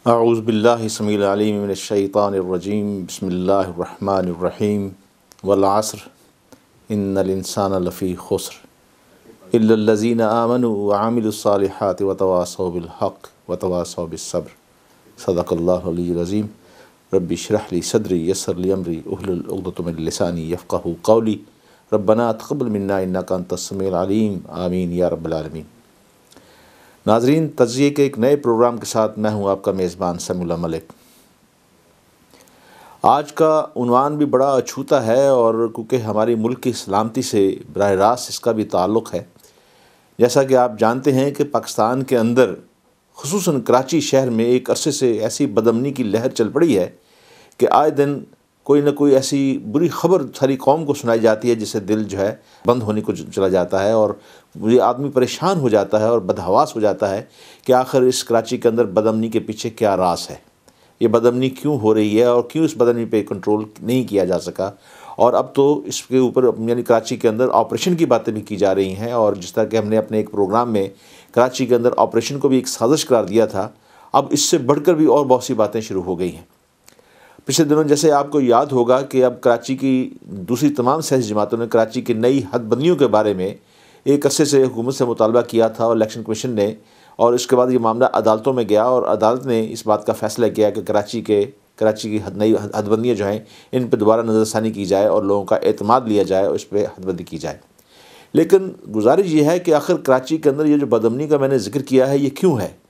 अऊज़ु बिल्लाहि समील अलीम मिनश शैतानिर रजीम बिस्मिल्लाहिर रहीम वल अस्र इन्नल इंसाना लफ़ी खुस्र इल्लल्लज़ीना आमनु व आमिलुस सालिहाति व तवासौ बिल हक़ व तवासौ बिस सब्र सदक़ल्लाहुल अलीयुल अज़ीम। रब्बि इश्रह ली सदरी यस्सिर ली अमरी उहलुल उक़दतम मिन लिसानी यफ़क़हू क़ौली रब्बना तक़ब्बल मिन्ना इन्नका अंतस समीउल अलीम आमीन या रब्बल आलमीन। नाज़रीन, तज़किये के एक नए प्रोग्राम के साथ मैं हूं आपका मेज़बान समीउल्लाह मलिक। आज का उन्वान भी बड़ा अछूता है और क्योंकि हमारी मुल्क की सलामती से बराह रास्त इसका भी ताल्लुक़ है। जैसा कि आप जानते हैं कि पाकिस्तान के अंदर ख़ुसूसन कराची शहर में एक अरसे से ऐसी बदअमनी की लहर चल पड़ी है कि आए दिन कोई ना कोई ऐसी बुरी ख़बर सारी कौम को सुनाई जाती है जिससे दिल जो है बंद होने को चला जाता है और ये आदमी परेशान हो जाता है और बदहवास हो जाता है कि आखिर इस कराची के अंदर बदअमनी के पीछे क्या राज है, ये बदअमनी क्यों हो रही है और क्यों इस बदअमनी पे कंट्रोल नहीं किया जा सका। और अब तो इसके ऊपर यानी कराची के अंदर ऑपरेशन की बातें भी की जा रही हैं और जिस तरह कि हमने अपने एक प्रोग्राम में कराची के अंदर ऑपरेशन को भी एक साजिश करार दिया था, अब इससे बढ़कर भी और बहुत सी बातें शुरू हो गई हैं। पिछले दिनों जैसे आपको याद होगा कि अब कराची की दूसरी तमाम सियासी जमातों ने कराची की नई हदबंदियों के बारे में एक अरसे से हुकूमत से मुतालबा किया था और इलेक्शन कमीशन ने, और इसके बाद ये मामला अदालतों में गया और अदालत ने इस बात का फ़ैसला किया कि कराची की नई हदबंदियाँ जो हैं इन पर दोबारा नज़रसानी की जाए और लोगों का एतमाद लिया जाए और इस पर हदबंदी की जाए। लेकिन गुजारिश ये है कि आखिर कराची के अंदर ये जो बदअमनी का मैंने जिक्र किया है ये क्यों है।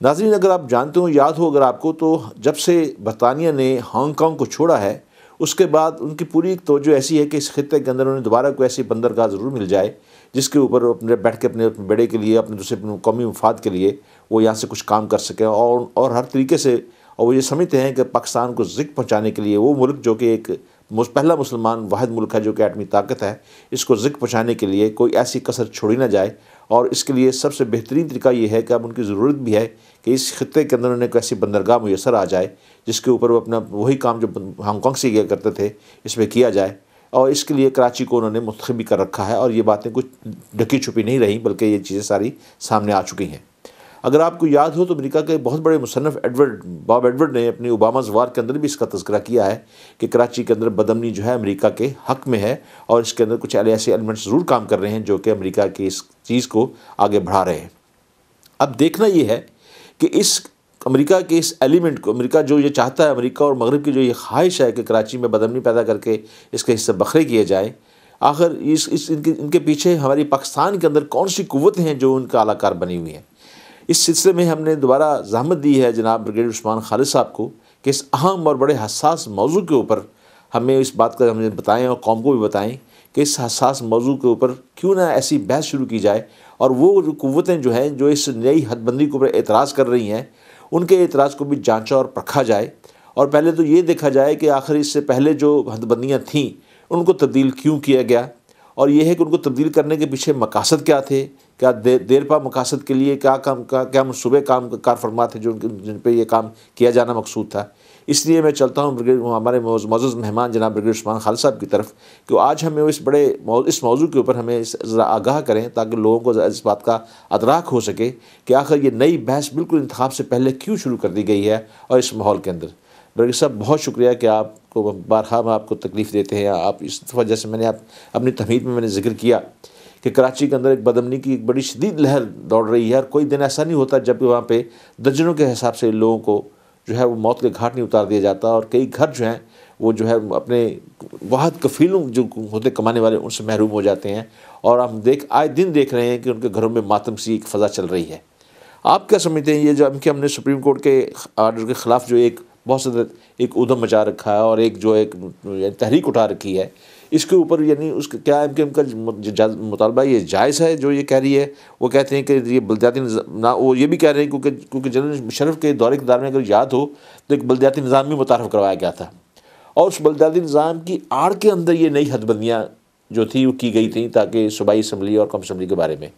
नाज़रीन, अगर आप जानते हो, याद हो अगर आपको, तो जब से बरतानिया ने हांगकांग को छोड़ा है उसके बाद उनकी पूरी तवज्जो ऐसी है कि इस खित्ते के अंदर उन्हें दोबारा कोई ऐसी बंदरगाह ज़रूर मिल जाए जिसके ऊपर अपने बैठ के अपने बेड़े के लिए, अपने दूसरे कौमी मफाद के लिए वो यहाँ से कुछ काम कर सकें और हर तरीके से। और वो ये समझते हैं कि पाकिस्तान को ज़िक पहुँचाने के लिए वो मुल्क जो कि एक पहला मुसलमान वाहिद मुल्क है जो कि एटमी ताकत है, इसको ज़िक पहुँचाने के लिए कोई ऐसी कसर छोड़ी ना जाए। और इसके लिए सबसे बेहतरीन तरीका ये है कि अब उनकी ज़रूरत भी है कि इस खित्ते के अंदर उन्हें ऐसी बंदरगाह मुयसर आ जाए जिसके ऊपर वो अपना वही काम जो हांगकांग से किया करते थे इस पर किया जाए। और इसके लिए कराची को उन्होंने मुंतखब भी कर रखा है और ये बातें कुछ ढकी छुपी नहीं रही बल्कि ये चीज़ें सारी सामने आ चुकी हैं। अगर आपको याद हो तो अमेरिका के बहुत बड़े मुसन्निफ़ बॉब एडवर्ड ने अपनी ओबामाज़ वार के अंदर भी इसका तज़किरा किया है कि कराची के अंदर बदअमनी जो है अमेरिका के हक़ में है और इसके अंदर कुछ ऐसे एलिमेंट्स ज़रूर काम कर रहे हैं जो कि अमेरिका की इस चीज़ को आगे बढ़ा रहे हैं। अब देखना ये है कि इस अमेरिका के इस एलिमेंट को, अमेरिका जो ये चाहता है, अमेरिका और मगरब की जो ये ख्वाहिश है कि कराची में बदअमनी पैदा करके इसके हिस्से बखरे किए जाए, आखिर इनके पीछे हमारी पाकिस्तान के अंदर कौन सी क़ुव्वतें हैं जो उनका आलाकार बनी हुई हैं। इस सिलसिले में हमने दोबारा ज़हमत दी है जनाब ब्रिगेडियर उस्मान खालिद साहब को कि इस अहम और बड़े हसास मौजू के ऊपर हमें इस बात का हमें बताएं और कौम को भी बताएं कि इस हसास मौजू के ऊपर क्यों ना ऐसी बहस शुरू की जाए और वो जो क़ुव्वतें जो हैं जो इस नई हदबंदी के ऊपर एतराज़ कर रही हैं उनके एतराज़ को भी जांचा और परखा जाए। और पहले तो ये देखा जाए कि आखिर इससे पहले जो हदबंदियाँ थीं उनको तब्दील क्यों किया गया और ये है कि उनको तब्दील करने के पीछे मकासद क्या थे, क्या देरपा मकासद के लिए क्या मनसूबे काम कार फरमा थे जो जिन पे ये काम किया जाना मकसूद था। इसलिए मैं चलता हूँ हमारे मौजूद मेहमान जनाब ब्रिगेडियर उस्मान खालिद साहब की तरफ कि आज हमें इस मौजू के ऊपर हमें ज़रा आगाह करें ताकि लोगों को इस बात का अदराक हो सके कि आखिर ये नई बहस बिल्कुल इंतखाब से पहले क्यों शुरू कर दी गई है और इस माहौल के अंदर। ब्रिगेडियर साहब, बहुत शुक्रिया कि आपको बारहा में आपको तकलीफ़ देते हैं। आप इस दफ़ा जैसे मैंने अपनी तमहीद में मैंने जिक्र किया कि कराची के अंदर एक बदअमनी की एक बड़ी शदीद लहर दौड़ रही है और कोई दिन ऐसा नहीं होता जब वहाँ पे दर्जनों के हिसाब से लोगों को जो है वो मौत के घाट नहीं उतार दिया जाता और कई घर जो हैं वो जो है अपने वाहद कफ़ीलों जो होते कमाने वाले उनसे महरूम हो जाते हैं और हम आए दिन देख रहे हैं कि उनके घरों में मातम सी एक फ़ज़ा चल रही है। आप क्या समझते हैं ये जो हमने सुप्रीम कोर्ट के आर्डर के ख़िलाफ़ जो एक बहुत ज़्यादा एक उधम मचा रखा है और एक जो एक तहरीक उठा रखी है, इसके ऊपर यानी उसका क्या इनका मुतालबा ये जायज़ है जो ये कह रही है। वो कहते हैं कि ये बलदियाती ना, वो ये भी कह रहे हैं क्योंकि जनरल मुशर्रफ के दौरे इक़्तिदार में अगर याद हो तो एक बलदियाती निज़ाम भी मुतारफ़ करवाया गया था और उस बलदियाती निज़ाम की आड़ के अंदर ये नई हदबंदियाँ जो थी वो की गई थी ताकि सूबाई असम्बली और कौमी असम्बली के बारे में,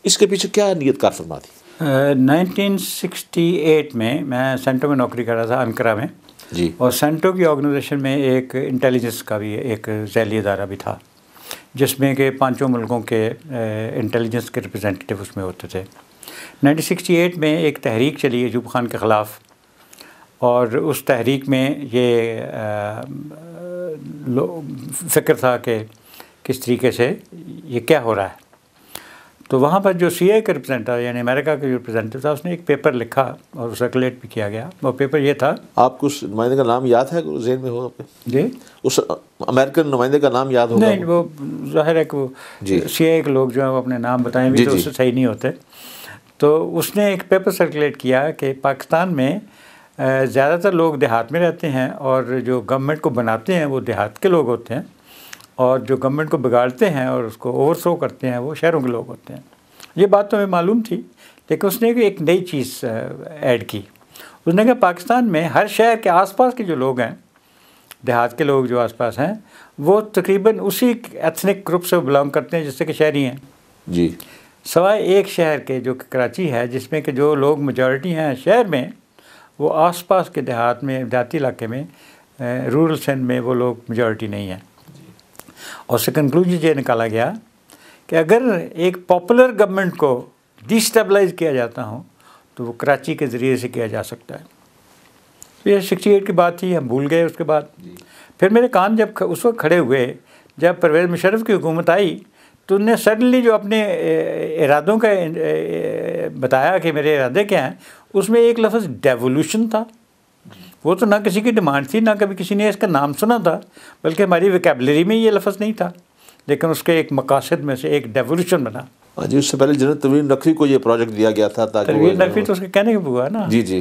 इसके पीछे क्या नीयत कार फरमा थी। 1968 में मैं सेंटो में नौकरी कर रहा था अंकारा में जी, और सेंटो की ऑर्गेनाइजेशन में एक इंटेलिजेंस का भी एक ज़ैली इदारा भी था जिसमें कि 5 मुल्कों के इंटेलिजेंस के रिप्रेजेंटेटिव उसमें होते थे। 1968 में एक तहरीक चली अयूब खान के ख़िलाफ़ और उस तहरीक में ये फ़िक्र था कि किस तरीके से ये क्या हो रहा है। तो वहाँ पर जो CIA का रिप्रेजेंटेटिव यानी अमेरिका का जो रिप्रेजेंटेटिव था, उसने एक पेपर लिखा और सर्कुलेट भी किया गया। वो पेपर ये था, आपको उस नुमाइंदे का नाम याद है, जेहन में हो आपके? जी, उस अमेरिकन नुमाइंदे का नाम याद होगा? नहीं, वो ज़ाहिर है कि वो CIA के लोग जो है वो अपने नाम बताएं भी तो उससे सही नहीं होते। तो उसने एक पेपर सर्कुलेट किया कि पाकिस्तान में ज़्यादातर लोग देहात में रहते हैं और जो गवर्नमेंट को बनाते हैं वो देहात के लोग होते हैं, और जो गवर्नमेंट को बिगाड़ते हैं और उसको ओवरथ्रो करते हैं वो शहरों के लोग होते हैं। ये बात तो हमें मालूम थी, लेकिन उसने एक नई चीज़ ऐड की। उसने कहा पाकिस्तान में हर शहर के आसपास के जो लोग हैं, देहात के लोग जो आसपास हैं, वो तकरीबन उसी एथनिक ग्रुप से बिलोंग करते हैं जिससे कि शहरी हैं जी, सवाए एक शहर के जो कि कराची है, जिसमें कि जो लोग मेजॉरिटी हैं शहर में, वो आसपास के देहात में, देहाती इलाके में, रूरल सिंध में वो लोग मेजॉरिटी नहीं हैं। और उससे कंक्लूजन ये निकाला गया कि अगर एक पॉपुलर गवर्नमेंट को डिस्टेबलाइज किया जाता हो तो वो कराची के ज़रिए से किया जा सकता है। तो ये 68 की बात थी, हम भूल गए उसके बाद। फिर मेरे कान जब उस वक्त खड़े हुए जब परवेज़ मुशर्रफ की हुकूमत आई, तो उनने सडनली जो अपने इरादों का बताया कि मेरे इरादे क्या हैं, उसमें एक लफ्ज़ डेवोल्यूशन था। वो तो ना किसी की डिमांड थी, ना कभी किसी ने इसका नाम सुना था, बल्कि हमारी वोकैबुलरी में ये लफ्ज़ नहीं था, लेकिन उसके एक मकासद में से एक डेवोल्यूशन बना। जी, उससे पहले जनरल तवीन नकवी को ये प्रोजेक्ट दिया गया था ताकि तवीन नकवी तो उसके कहने का हुआ ना। जी जी।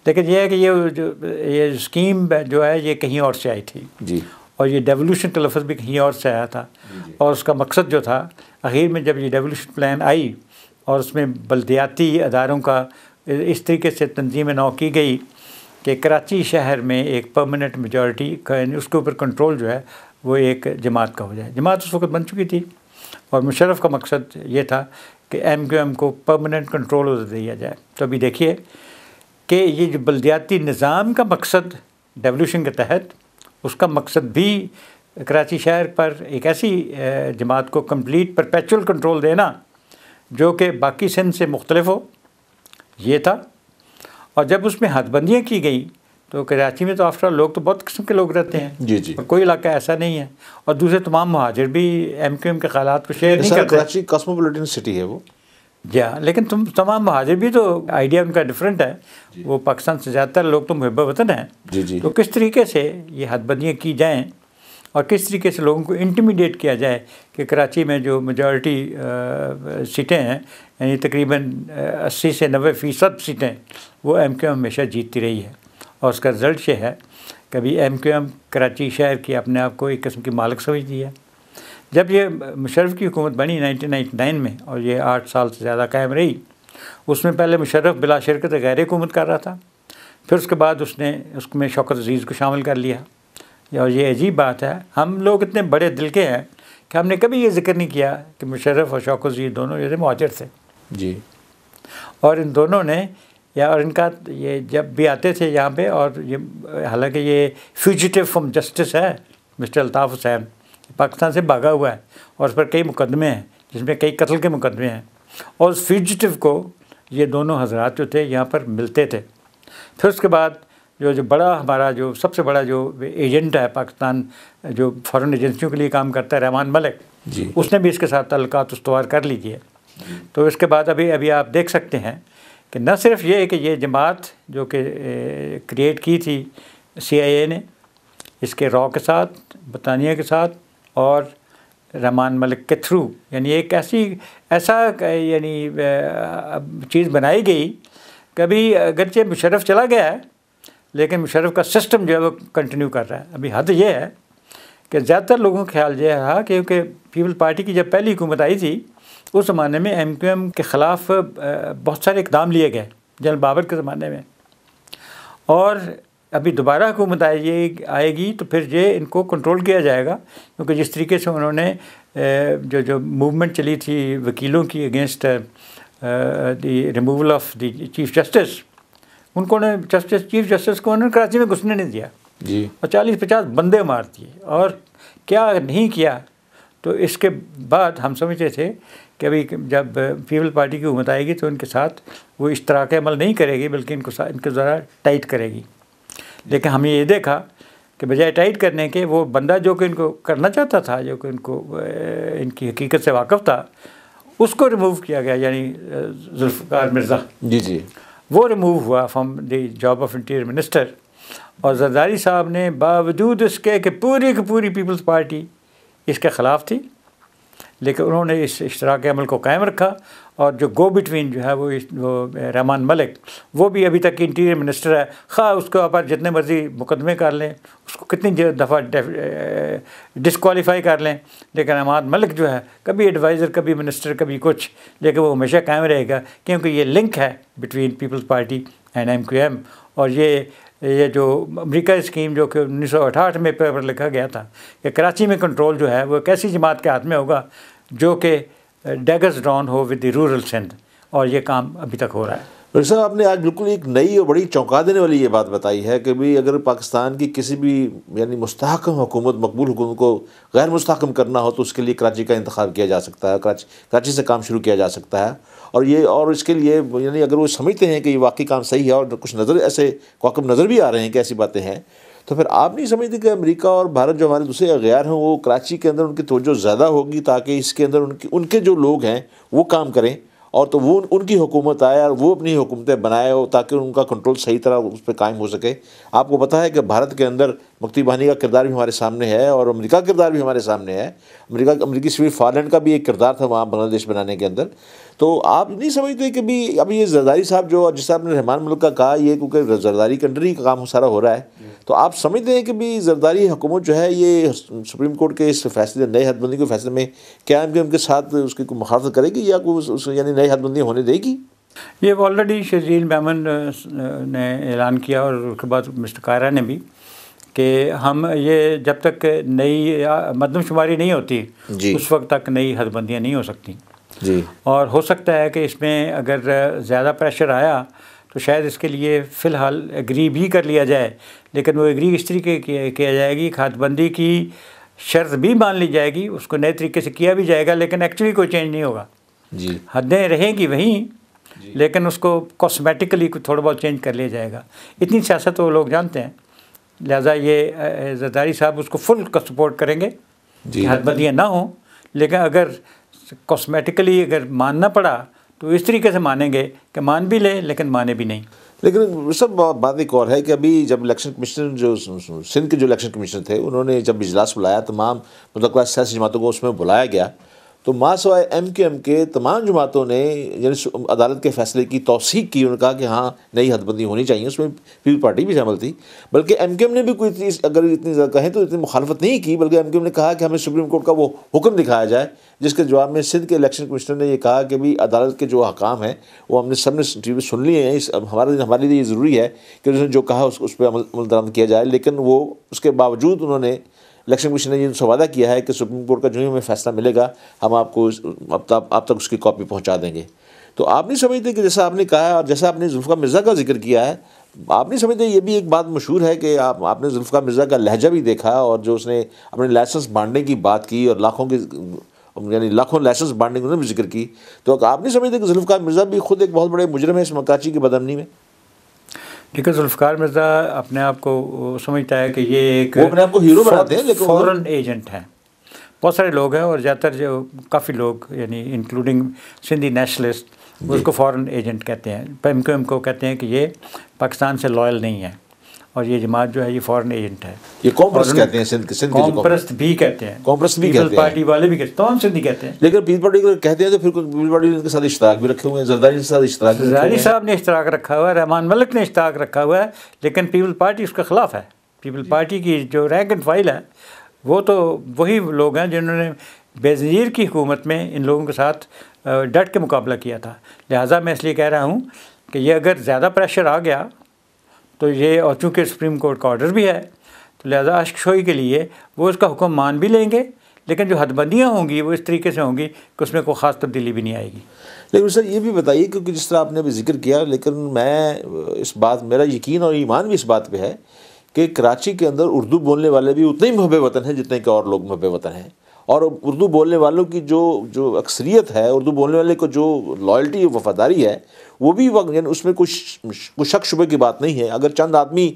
लेकिन ये है कि ये स्कीम जो है ये कहीं और से आई थी जी, और ये डेवोल्यूशन का लफ्ज़ भी कहीं और से आया था। और उसका मकसद जो था, आखिर में जब ये डेवोल्यूशन प्लान आई और उसमें बल्दियाती अदारों का इस तरीके से तंजीम नौ की गई कि कराची शहर में एक परमानेंट मेजॉरिटी का, उसके ऊपर कंट्रोल जो है वो एक जमात का हो जाए। जमात उस वक्त बन चुकी थी और मुशर्रफ का मकसद ये था कि MQM को परमानेंट कंट्रोल उधर दिया जाए। तो अभी देखिए कि ये जो बल्दियाती निज़ाम का मकसद डेवोल्यूशन के तहत, उसका मकसद भी कराची शहर पर एक ऐसी जमात को कंप्लीट परपेचुअल कंट्रोल देना जो कि बाकी सिंध से मुख्तलिफ हो, ये था। और जब उसमें हदबंदियाँ की गई तो कराची में तो आफ्टर ऑल लोग तो बहुत किस्म के लोग रहते हैं जी जी, और कोई इलाका ऐसा नहीं है, और दूसरे तमाम महाजिर भी MQM के ख़यालात को शेयर नहीं करते। कराची कॉस्मोपॉलिटन सिटी है वो, जी हाँ, लेकिन तमाम महाजिर भी तो आइडिया उनका डिफरेंट है। वो पाकिस्तान से ज़्यादातर लोग तो मुहब्बत वतन हैं। जी जी। तो किस तरीके से ये हदबंदियाँ की जाएँ और किस तरीके से लोगों को इंटिमिडेट किया जाए कि कराची में जो मेजॉरिटी सीटें हैं, यानी तकरीबन 80 से 90% सीटें वो MQM हमेशा जीतती रही है। और उसका रिज़ल्ट ये है कि अभी MQM कराची शहर की अपने आप को एक किस्म की मालिक समझती है। जब ये मुशर्रफ की हुकूमत बनी 1999 में और ये 8 साल से ज़्यादा कायम रही, उसमें पहले मुशर्रफ बिला शिरकत गैर हुकूमत कर रहा था, फिर उसके बाद उसने उसमें शौकत अज़ीज़ को शामिल कर लिया। और ये अजीब बात है, हम लोग इतने बड़े दिल के हैं कि हमने कभी ये जिक्र नहीं किया कि मुशर्रफ और शौकत अज़ीज़ दोनों जैसे मुहाजिर थे जी, और इन दोनों ने और इनका ये जब भी आते थे यहाँ पे, और ये हालांकि ये फ्यूजिटिव फ्रॉम जस्टिस है मिस्टर अल्ताफ़ हुसैन, पाकिस्तान से भागा हुआ है और उस पर कई मुकदमे हैं जिसमें कई कत्ल के मुकदमे हैं, और उस फ्यूजिटिव को ये दोनों हजरात जो थे यहाँ पर मिलते थे। फिर उसके बाद जो बड़ा हमारा जो सबसे बड़ा जो एजेंट है पाकिस्तान, जो फ़ॉरेन एजेंसियों के लिए काम करता है, रहमान मलिक जी, उसने भी इसके साथ ताल्लुकात उस्तवार कर लीजिए। तो इसके बाद अभी आप देख सकते हैं कि न सिर्फ ये कि ये जमात जो कि क्रिएट की थी CIA ने इसके रॉ के साथ, बरतानिया के साथ और रहमान मलिक के थ्रू, यानी एक ऐसा यानी चीज़ बनाई गई। कभी अगरचे मुशर्रफ चला गया है लेकिन मुशर्रफ का सिस्टम जो है वो कंटिन्यू कर रहा है। अभी हद ये है कि ज़्यादातर लोगों का ख्याल ये रहा क्योंकि पीपल पार्टी की जब पहली हुकूमत आई थी उस ज़माने में MQM के ख़िलाफ़ बहुत सारे इक़दाम लिए गए जनरल बाबर के ज़माने में, और अभी दोबारा हुकूमत आएगी तो फिर ये इनको कंट्रोल किया जाएगा, क्योंकि जिस तरीके से उन्होंने जो मूवमेंट चली थी वकीलों की against the removal of the chief justice, उनको ने चीफ जस्टिस को उन्होंने कराची में घुसने नहीं दिया जी, और 40-50 बंदे मार दिए और क्या नहीं किया। तो इसके बाद हम समझते थे कि अभी जब पीपल पार्टी की हुकूमत आएगी तो इनके साथ वो इश्तराक अमल नहीं करेगी बल्कि इनको ज़रा टाइट करेगी। लेकिन हमने ये देखा कि बजाय टाइट करने के वो बंदा जो कि इनको करना चाहता था, जो कि इनको इनकी हकीकत से वाकिफ़ था, उसको रिमूव किया गया, यानी जुल्फ़िकार मिर्ज़ा जी वो रिमूव हुआ from the job of interior minister. और जरदारी साहब ने बावजूद इसके कि पूरी की पूरी पीपल्स पार्टी इसके ख़िलाफ़ थी, लेकिन उन्होंने इस इश्तराक अमल को कायम रखा। और जो गो बिटवीन जो है वो रहमान मलिक, वो भी अभी तक इंटीरियर मिनिस्टर है। खा उसको आप जितने मर्ज़ी मुकदमे कर लें, उसको कितनी दफ़ा डिसक्वालीफाई कर लें, लेकिन रहमान मलिक जो है कभी एडवाइज़र, कभी मिनिस्टर, कभी कुछ, लेकिन वो हमेशा कायम रहेगा, क्योंकि ये लिंक है between Peoples Party and MQM। और ये जो अमेरिका स्कीम जो कि 1968 में पेपर लिखा गया था कि कराची में कंट्रोल जो है वो एक ऐसी जमात के हाथ में होगा जो कि डैगर्स ड्रॉन हो विद द रूरल सिंध, और ये काम अभी तक हो रहा है। डॉक्टर साहब, आपने आज बिल्कुल एक नई और बड़ी चौंका देने वाली ये बात बताई है कि भाई अगर पाकिस्तान की किसी भी यानी मुस्तहकम हुकूमत, मकबूल हुकूमत को गैर मुस्तहकम करना हो तो उसके लिए कराची का इंतखाब किया जा सकता है, कराची से काम शुरू किया जा सकता है। और इसके लिए यानी अगर वो समझते हैं कि ये वाकई काम सही है और कुछ नज़र ऐसे कौकब नज़र भी आ रहे हैं कि ऐसी बातें हैं, तो फिर आप नहीं समझते कि अमेरिका और भारत जो हमारे दूसरे अगयार हैं वो कराची के अंदर उनकी तवज्जो ज़्यादा होगी ताकि इसके अंदर उनके जो लोग हैं वो काम करें और तो वो उनकी हुकूमत आए और वो अपनी हुकूमतें बनाए हो ताकि उनका कंट्रोल सही तरह उस पर कायम हो सके। आपको पता है कि भारत के अंदर मुफ्ती बानी का किरदार भी हमारे सामने है और अमेरिका का किरदार भी हमारे सामने है। अमेरिकी सिविल फार्लेंड का भी एक किरदार था वहाँ बांग्लादेश बनाने के अंदर। तो आप नहीं समझते कि भी अभी ये जरदारी साहब जो जिस आपने रहमान मुल्क का कहा, ये क्योंकि जरदारी के अंडर ही काम सारा हो रहा है, तो आप समझते हैं कि भी जरदारी हुकूमत जो है ये सुप्रीम कोर्ट के इस फैसले, नए हदबंदी के फैसले में क्या उनके साथ उसकी कोई मुखालफत करेगी या कोई यानी नई हदबंदी होने देगी? ये ऑलरेडी शजील मेमन ने ऐलान किया और उसके बाद मिस्टर कायरा ने भी कि हम ये जब तक नई मरदमशुमारी नहीं होती उस वक्त तक नई हदबंदियाँ नहीं हो सकती जी। और हो सकता है कि इसमें अगर ज़्यादा प्रेशर आया तो शायद इसके लिए फ़िलहाल एग्री भी कर लिया जाए, लेकिन वो एग्री इस तरीके किया जाएगी, हदबंदी की शर्त भी मान ली जाएगी, उसको नए तरीके से किया भी जाएगा, लेकिन एक्चुअली कोई चेंज नहीं होगा जी। हदें रहेंगी वहीं, लेकिन उसको कॉस्मेटिकली थोड़ा बहुत चेंज कर लिया जाएगा। इतनी सियासत वो लोग जानते हैं, लिहाजा ये जरदारी साहब उसको फुल का सपोर्ट करेंगे कि हदबंदियाँ ना हों, लेकिन अगर कॉस्मेटिकली अगर मानना पड़ा तो इस तरीके से मानेंगे कि मान भी लें लेकिन माने भी नहीं। लेकिन सब बात एक और है कि अभी जब इलेक्शन कमीशन जो सिंध के जो इलेक्शन कमीशन थे उन्होंने जब इजलास बुलाया, तमाम मतलब सियासी जमातों को उसमें बुलाया गया, तो मासवाए MQM के तमाम जमातों ने यानी अदालत के फैसले की तौसीक की। उन्होंने कहा कि हाँ नई हदबंदी होनी चाहिए, उसमें पीपल पार्टी भी शामिल थी, बल्कि MQM ने भी कोई अगर इतनी कहें तो इतनी मुखालफत नहीं की, बल्कि MQM ने कहा कि हमें सुप्रीम कोर्ट का वो हुक्म दिखाया जाए, जिसके जवाब में सिंध के इलेक्शन कमिश्नर ने ये कहा कि भाई अदालत के जो हकाम हैं वो हमने सब ने सुन लिए हैं, हमारे लिए ये ज़रूरी है कि उसने जो कहा उस पर अमल दरामद किया जाए। लेकिन वो उसके बावजूद उन्होंने इलेक्शन कमीशन ने ये उनसे वादा किया है कि सुप्रीम कोर्ट का जो ही हमें फैसला मिलेगा हम आपको आप तक उसकी कॉपी पहुंचा देंगे। तो आप नहीं समझते कि जैसा आपने कहा और जैसा आपने जुल्फ़िकार मिर्ज़ा का जिक्र किया है, आप नहीं समझते ये भी एक बात मशहूर है कि आपने जुल्फ़िकार मिर्ज़ा का लहजा भी देखा और जो उसने अपने लाइसेंस बांटने की बात की और लाखों लाइसेंस बांटने की भी जिक्र की, तो आप नहीं समझते कि जुल्फ़िकार मिर्ज़ा भी खुद एक बहुत बड़े मुजरिम है इस कराची की बदअमनी में? देखिए, जुल्फ़िकार मिर्ज़ा अपने आप को समझता है कि ये एक वो अपने आप को हीरो बनाते हैं, लेकिन फॉरेन एजेंट हैं। बहुत सारे लोग हैं और ज़्यादातर जो काफ़ी लोग यानी इंक्लूडिंग सिंधी नेशनलिस्ट उसको फॉरेन एजेंट कहते हैं। MQM को कहते हैं कि ये पाकिस्तान से लॉयल नहीं है और ये जमात जो है ये फॉरेन एजेंट है। ये कॉमप्रस्त कहते हैं, सिंध कॉमप्रस्त भी कहते हैं, कॉमप्रस्त भी कहते हैं, पार्टी वाले भी कहते हैं, तमाम सिंधी कहते हैं। लेकिन पीपल पार्टी को कहते हैं तो फिर पीपल पार्टी के साथ इश्तराक भी रखे हुए हैं, जरदारी के साथ इश्तराक, जरदारी साहब ने इश्तराक रखा हुआ है, रहमान मलिक ने इश्तराक रखा हुआ है, लेकिन पीपल पार्टी उसके ख़िलाफ़ है। पीपल पार्टी की जो रैंक एंड फाइल है वो तो वही लोग हैं जिन्होंने बेनज़ीर की हुकूमत में इन लोगों के साथ डट के मुकाबला किया था। लिहाजा मैं इसलिए कह रहा हूँ कि ये अगर ज़्यादा प्रेशर आ गया तो ये, और चूँकि सुप्रीम कोर्ट का ऑर्डर भी है, तो लिहाजा अश्कशोई के लिए वो उसका हुक्म मान भी लेंगे, लेकिन जो हदबंदियाँ होंगी वो इस तरीके से होंगी कि उसमें कोई ख़ास तब्दीली भी नहीं आएगी। लेकिन सर ये भी बताइए, क्योंकि जिस तरह आपने अभी जिक्र किया, लेकिन मैं इस बात, मेरा यकीन और ईमान भी इस बात पे है कि कराची के अंदर उर्दू बोलने वाले भी उतने ही मुहब्बे वतन हैं जितने कि और लोग मुहब्बे वतन हैं, और उर्दू बोलने वालों की जो अक्सरियत है, उर्दू बोलने वाले को जो लॉयल्टी वफादारी है, वो भी यानी उसमें कुछ शक शुबे की बात नहीं है। अगर चंद आदमी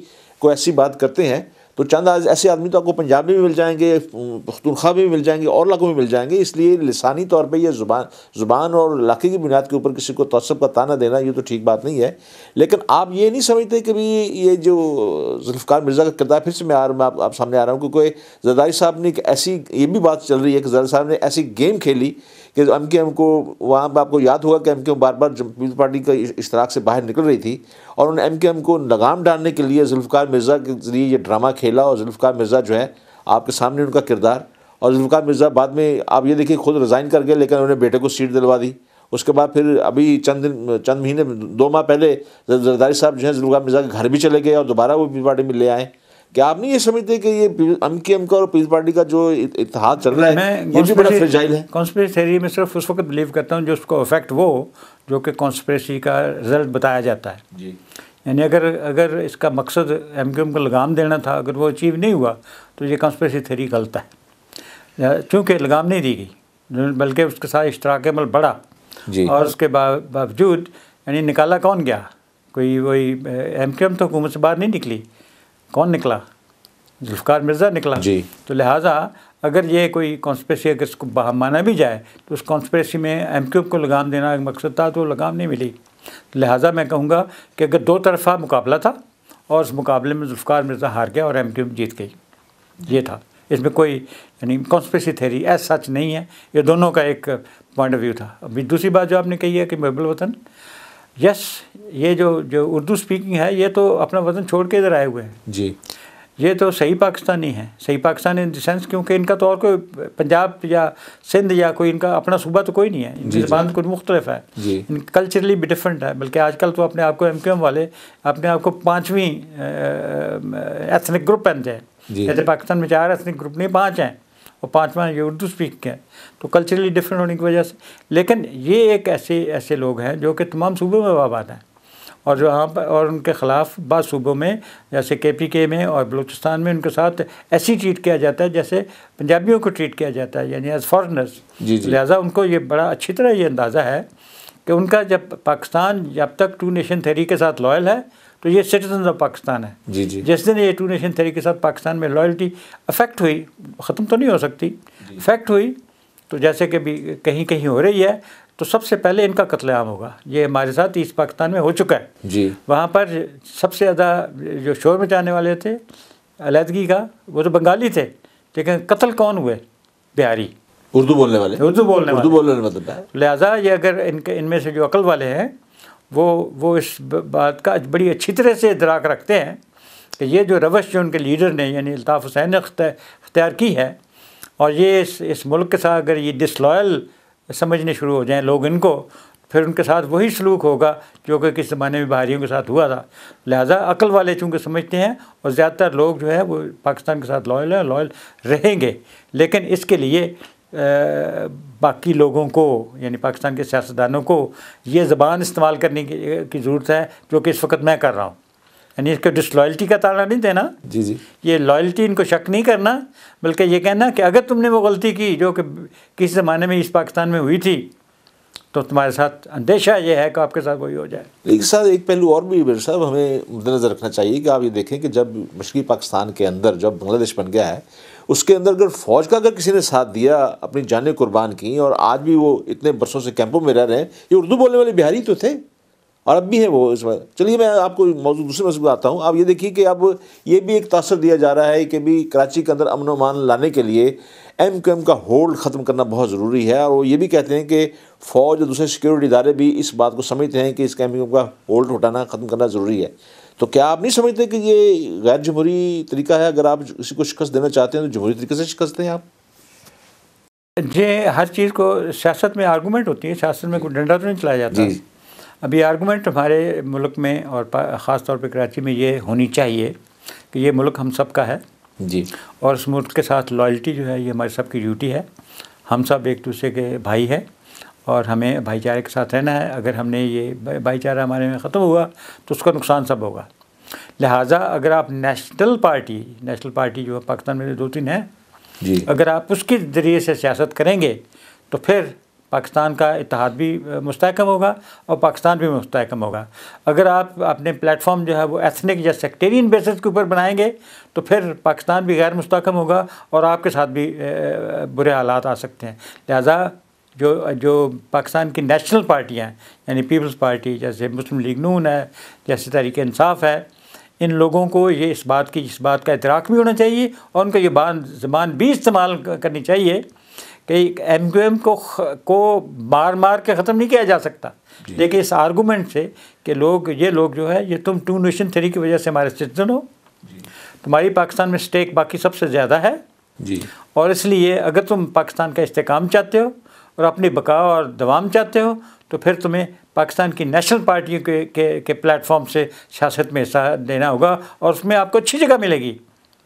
कोई ऐसी बात करते हैं तो चंद आज ऐसे आदमी तो आपको पंजाब में भी मिल जाएंगे, पख्तूनख्वा में भी मिल जाएंगे और इलाकों में मिल जाएंगे। इसलिए लिसानी तौर पे ये ज़ुबान और इलाके की बुनियाद के ऊपर किसी को तअस्सुब का ताना देना ये तो ठीक बात नहीं है। लेकिन आप ये नहीं समझते कि भी ये जो जुल्फ़िकार मिर्ज़ा का किरदार, फिर से मैं आप सामने आ रहा हूँ, क्योंकि जरदारी साहब ने एक ऐसी, ये भी बात चल रही है कि जरदारी साहब ने ऐसी गेम खेली कि MKM को, वहाँ पर आपको याद होगा कि MKM बार बार पीपल्स पार्टी का इश्तराक से बाहर निकल रही थी और उन्होंने MKM को लगाम डालने के लिए जुल्फ़िकार मिर्ज़ा के ज़रिए ये ड्रामा खेला। और जुल्फ़िकार मिर्ज़ा जो है आपके सामने उनका किरदार, और जुल्फ़िकार मिर्ज़ा बाद में आप ये देखिए खुद रिज़ाइन कर गए, लेकिन उन्होंने बेटे को सीट दिलवा दी। उसके बाद फिर अभी चंद महीने 2 माह पहले जरदारी साहब जो है जुल्फ़िकार मिर्ज़ा के घर भी चले गए और दोबारा वो पीपल्स पार्टी में ले आए। क्या आप नहीं ये समझते कि ये MKM का और पीपल्स पार्टी का जो इत्तेहाद चल रहा है ये भी बड़ा फ्रेजाइल है? कॉन्स्पिरेसी थ्योरी में सिर्फ उस वक्त बिलीव करता हूँ जो उसको इफेक्ट वो जो कि कॉन्स्पिरेसी का रिजल्ट बताया जाता है जी। यानी अगर इसका मकसद MKM को लगाम देना था, अगर वो अचीव नहीं हुआ तो ये कॉन्स्पिरेसी थ्योरी गलत है। चूँकि लगाम नहीं दी गई बल्कि उसके साथ इश्तराक अमल बढ़ा और उसके बावजूद यानी निकाला कौन गया? कोई वही MKM तो हुकूमत से बाहर नहीं निकली, कौन निकला? जुल्फ़िकार मिर्ज़ा निकला। तो लिहाजा अगर ये कोई कॉन्स्पिरेसी अगर इसको माना भी जाए तो उस कॉन्स्पिरेसी में MKM को लगाम देना एक मकसद था, तो लगाम नहीं मिली। तो लिहाजा मैं कहूँगा कि अगर 2 तरफ़ा मुकाबला था और उस मुकाबले में जुल्फ़िकार मिर्ज़ा हार गया और MKM जीत गई, ये था। इसमें कोई यानी कॉन्स्पिरेसी थ्योरी एज सच नहीं है, ये दोनों का एक पॉइंट ऑफ व्यू था। अभी दूसरी बात जो आपने कही है कि महबूल वतन, यस, ये जो उर्दू स्पीकिंग है ये तो अपना वतन छोड़ के इधर आए हुए हैं जी। ये तो सही पाकिस्तानी है, सही पाकिस्तानी इन द सेंस क्योंकि इनका तो और कोई पंजाब या सिंध या कोई इनका अपना सूबा तो कोई नहीं है, इनकी ज़बान कुछ मुख्तलिफ है, कल्चरली भी डिफरेंट है। बल्कि आजकल तो अपने आप को MKM वाले अपने आप को 5वीं एथनिक ग्रुप पहनते हैं। जैसे पाकिस्तान में 4 एथनिक ग्रुप नहीं 5 हैं और 5वां ये उर्दू स्पीक है, तो कल्चरली डिफरेंट होने की वजह से। लेकिन ये एक ऐसे लोग हैं जो कि तमाम सूबों में आबाद हैं और जो यहाँ पर और उनके ख़िलाफ़ बाद सूबों में जैसे KPK में और बलूचिस्तान में उनके साथ ऐसी ट्रीट किया जाता है जैसे पंजाबियों को ट्रीट किया जाता है, यानी एज़ फॉरेनर्स। लिहाजा उनको ये बड़ा अच्छी तरह ये अंदाज़ा है कि उनका जब पाकिस्तान जब तक 2 नेशन थ्योरी के साथ लॉयल है तो ये सिटीजन ऑफ पाकिस्तान है। जिस दिन ये 2 नेशन थ्योरी के साथ पाकिस्तान में लॉयल्टी अफेक्ट हुई, ख़त्म तो नहीं हो सकती, अफेक्ट हुई, तो जैसे कि भी कहीं कहीं हो रही है, तो सबसे पहले इनका कत्लेआम होगा। ये हमारे साथ ईस्ट पाकिस्तान में हो चुका है जी। वहाँ पर सबसे ज़्यादा जो शोर मचाने वाले थे अलहदगी का वो तो बंगाली थे, लेकिन कत्ल कौन हुए? बिहारी, उर्दू बोलने वाले मतलब। लिहाजा ये अगर इनमें से जो अकल वाले हैं वो इस बात का बड़ी अच्छी तरह से इदराक रखते हैं कि ये जो रवश जो उनके लीडर ने यानी अल्ताफ़ हुसैन ने अख्तियार की है और ये इस मुल्क के साथ अगर ये डिसलॉयल समझने शुरू हो जाएं लोग इनको, फिर उनके साथ वही सलूक होगा जो कि किस ज़माने में बाहरियों के साथ हुआ था। लिहाजा अकल वाले चूँकि समझते हैं और ज़्यादातर लोग जो है वो पाकिस्तान के साथ लॉयल हैं, लॉयल रहेंगे। लेकिन इसके लिए बाकी लोगों को यानी पाकिस्तान के सियासतदानों को ये ज़बान इस्तेमाल करने की ज़रूरत है जो कि इस वक्त मैं कर रहा हूँ। यानी इसको डिसलॉयल्टी का ताला नहीं देना जी। ये लॉयल्टी इनको शक नहीं करना, बल्कि ये कहना कि अगर तुमने वो गलती की जो कि किस ज़माने में इस पाकिस्तान में हुई थी तो तुम्हारे साथ अंदेशा ये है कि आपके साथ वही हो जाए। एक साथ एक पहलू और भी मेरे साहब हमें मद्देनज़र रखना चाहिए कि आप ये देखें कि जब मशरक़ी पाकिस्तान के अंदर जब बांग्लादेश बन गया है उसके अंदर अगर फ़ौज का अगर किसी ने साथ दिया, अपनी जानें कुर्बान की और आज भी वो इतने बरसों से कैंपों में रह रहे हैं, ये उर्दू बोलने वाले बिहारी तो थे और अब भी है वो इस बार। चलिए मैं आपको दूसरे मसले आता हूँ। आप ये देखिए कि अब ये भी एक तासर दिया जा रहा है कि भी कराची के अंदर अमन अमान लाने के लिए MKM का होल्ड ख़त्म करना बहुत ज़रूरी है। और वो ये भी कहते हैं कि फ़ौज और दूसरे सिक्योरिटी इदारे भी इस बात को समझते हैं कि इस MKM का होल्ड हटाना ख़त्म करना ज़रूरी है। तो क्या आप नहीं समझते कि ये गैर जमहूरी तरीका है? अगर आप किसी को शिकस्त देना चाहते हैं तो जमहूरी तरीके से शिकस्त दें आप। जी, हर चीज़ को सियासत में आर्गूमेंट होती है, सियासत में कोई डंडा तो नहीं चलाया जाता। अभी आर्गूमेंट हमारे मुल्क में और ख़ास तौर पे कराची में ये होनी चाहिए कि ये मुल्क हम सब का है जी, और उस मुल्क के साथ लॉयल्टी जो है ये हमारी सब की ड्यूटी है। हम सब एक दूसरे के भाई हैं और हमें भाईचारे के साथ रहना है। अगर हमने ये भाईचारा हमारे में ख़त्म हुआ तो उसका नुकसान सब होगा। लिहाजा अगर आप नेशनल पार्टी जो पाकिस्तान में 2-3 हैं जी, अगर आप उसके ज़रिए से सियासत करेंगे तो फिर पाकिस्तान का इत्तेहाद भी मुस्तहकम होगा और पाकिस्तान भी मुस्तहकम होगा। अगर आप अपने प्लेटफॉर्म जो है वो एथनिक या सेक्टेरियन बेसिस के ऊपर बनाएंगे तो फिर पाकिस्तान भी गैर मुस्तहकम होगा और आपके साथ भी बुरे हालात आ सकते हैं। लिहाजा जो पाकिस्तान की नेशनल पार्टियाँ हैं, यानी पीपल्स पार्टी, जैसे मुस्लिम लीग नून है, जैसे तहरीक इंसाफ है, इन लोगों को ये इस बात का इदराक भी होना चाहिए और उनको ये ज़बान भी इस्तेमाल करनी चाहिए कि MQM को मार के ख़त्म नहीं किया जा सकता, लेकिन इस आर्गूमेंट से कि ये लोग जो है ये तुम 2 नेशन थ्योरी की वजह से हमारे सिटीजन हो, तुम्हारी पाकिस्तान में स्टेक बाकी सबसे ज़्यादा है जी, और इसलिए अगर तुम पाकिस्तान का इस्तेकाम चाहते हो और अपनी बका और दवाम चाहते हो तो फिर तुम्हें पाकिस्तान की नेशनल पार्टियों के प्लेटफॉर्म से सियासत में हिस्सा देना होगा और उसमें आपको अच्छी जगह मिलेगी,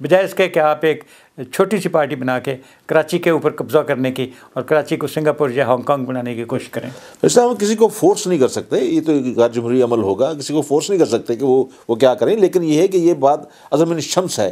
बजाय इसके कि आप एक छोटी सी पार्टी बना के कराची के ऊपर कब्ज़ा करने की और कराची को सिंगापुर या हांगकांग बनाने की कोशिश करें। वैसे हम किसी को फोर्स नहीं कर सकते, ये तो गैर जमहूरी अमल होगा, किसी को फोर्स नहीं कर सकते कि वो क्या करें, लेकिन ये है कि ये बात असल में शम्स है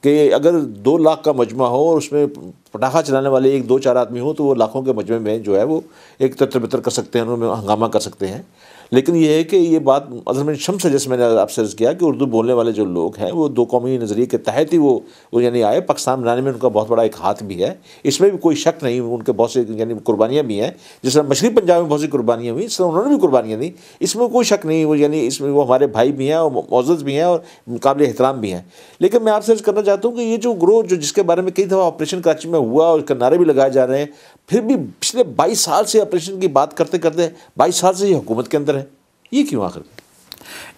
कि अगर 2 लाख का मजमा हो और उसमें पटाखा चलाने वाले 1-2-4 आदमी हो तो वो लाखों के मजमे में जो है वो एक तितर-बितर कर सकते हैं, उनमें हंगामा कर सकते हैं। लेकिन ये है कि ये बात असल में शम्स है, जैसे मैंने आपसे अर्ज़ किया कि उर्दू बोलने वाले जो लोग हैं वो 2 कौमी नज़रिए के तहत ही वो यानी आए। पाकिस्तान बनाने में उनका बहुत बड़ा एक हाथ भी है, इसमें भी कोई शक नहीं। उनके बहुत से यानी कुर्बानियाँ भी हैं, जिस तरह मशरक़ी पंजाब में बहुत सी कुर्बानियाँ हुई, इस तरह उन्होंने भी कुर्बानियाँ दी, इसमें कोई शक नहीं। वो यानी इसमें वो हमारे भाई भी हैं और मुअज़्ज़ज़ भी हैं और काबिल एहतराम भी हैं। लेकिन मैं आपसे अर्ज़ करना चाहता हूँ कि ये जो ग्रोह जो जिसके बारे में कई दफ़ा ऑपरेशन कराची में हुआ और उसके नारे भी लगाए जा रहे हैं, फिर भी पिछले 22 साल से ऑपरेशन की बात करते करते 22 साल से ये हुकूमत के अंदर है, ये क्यों आखिर?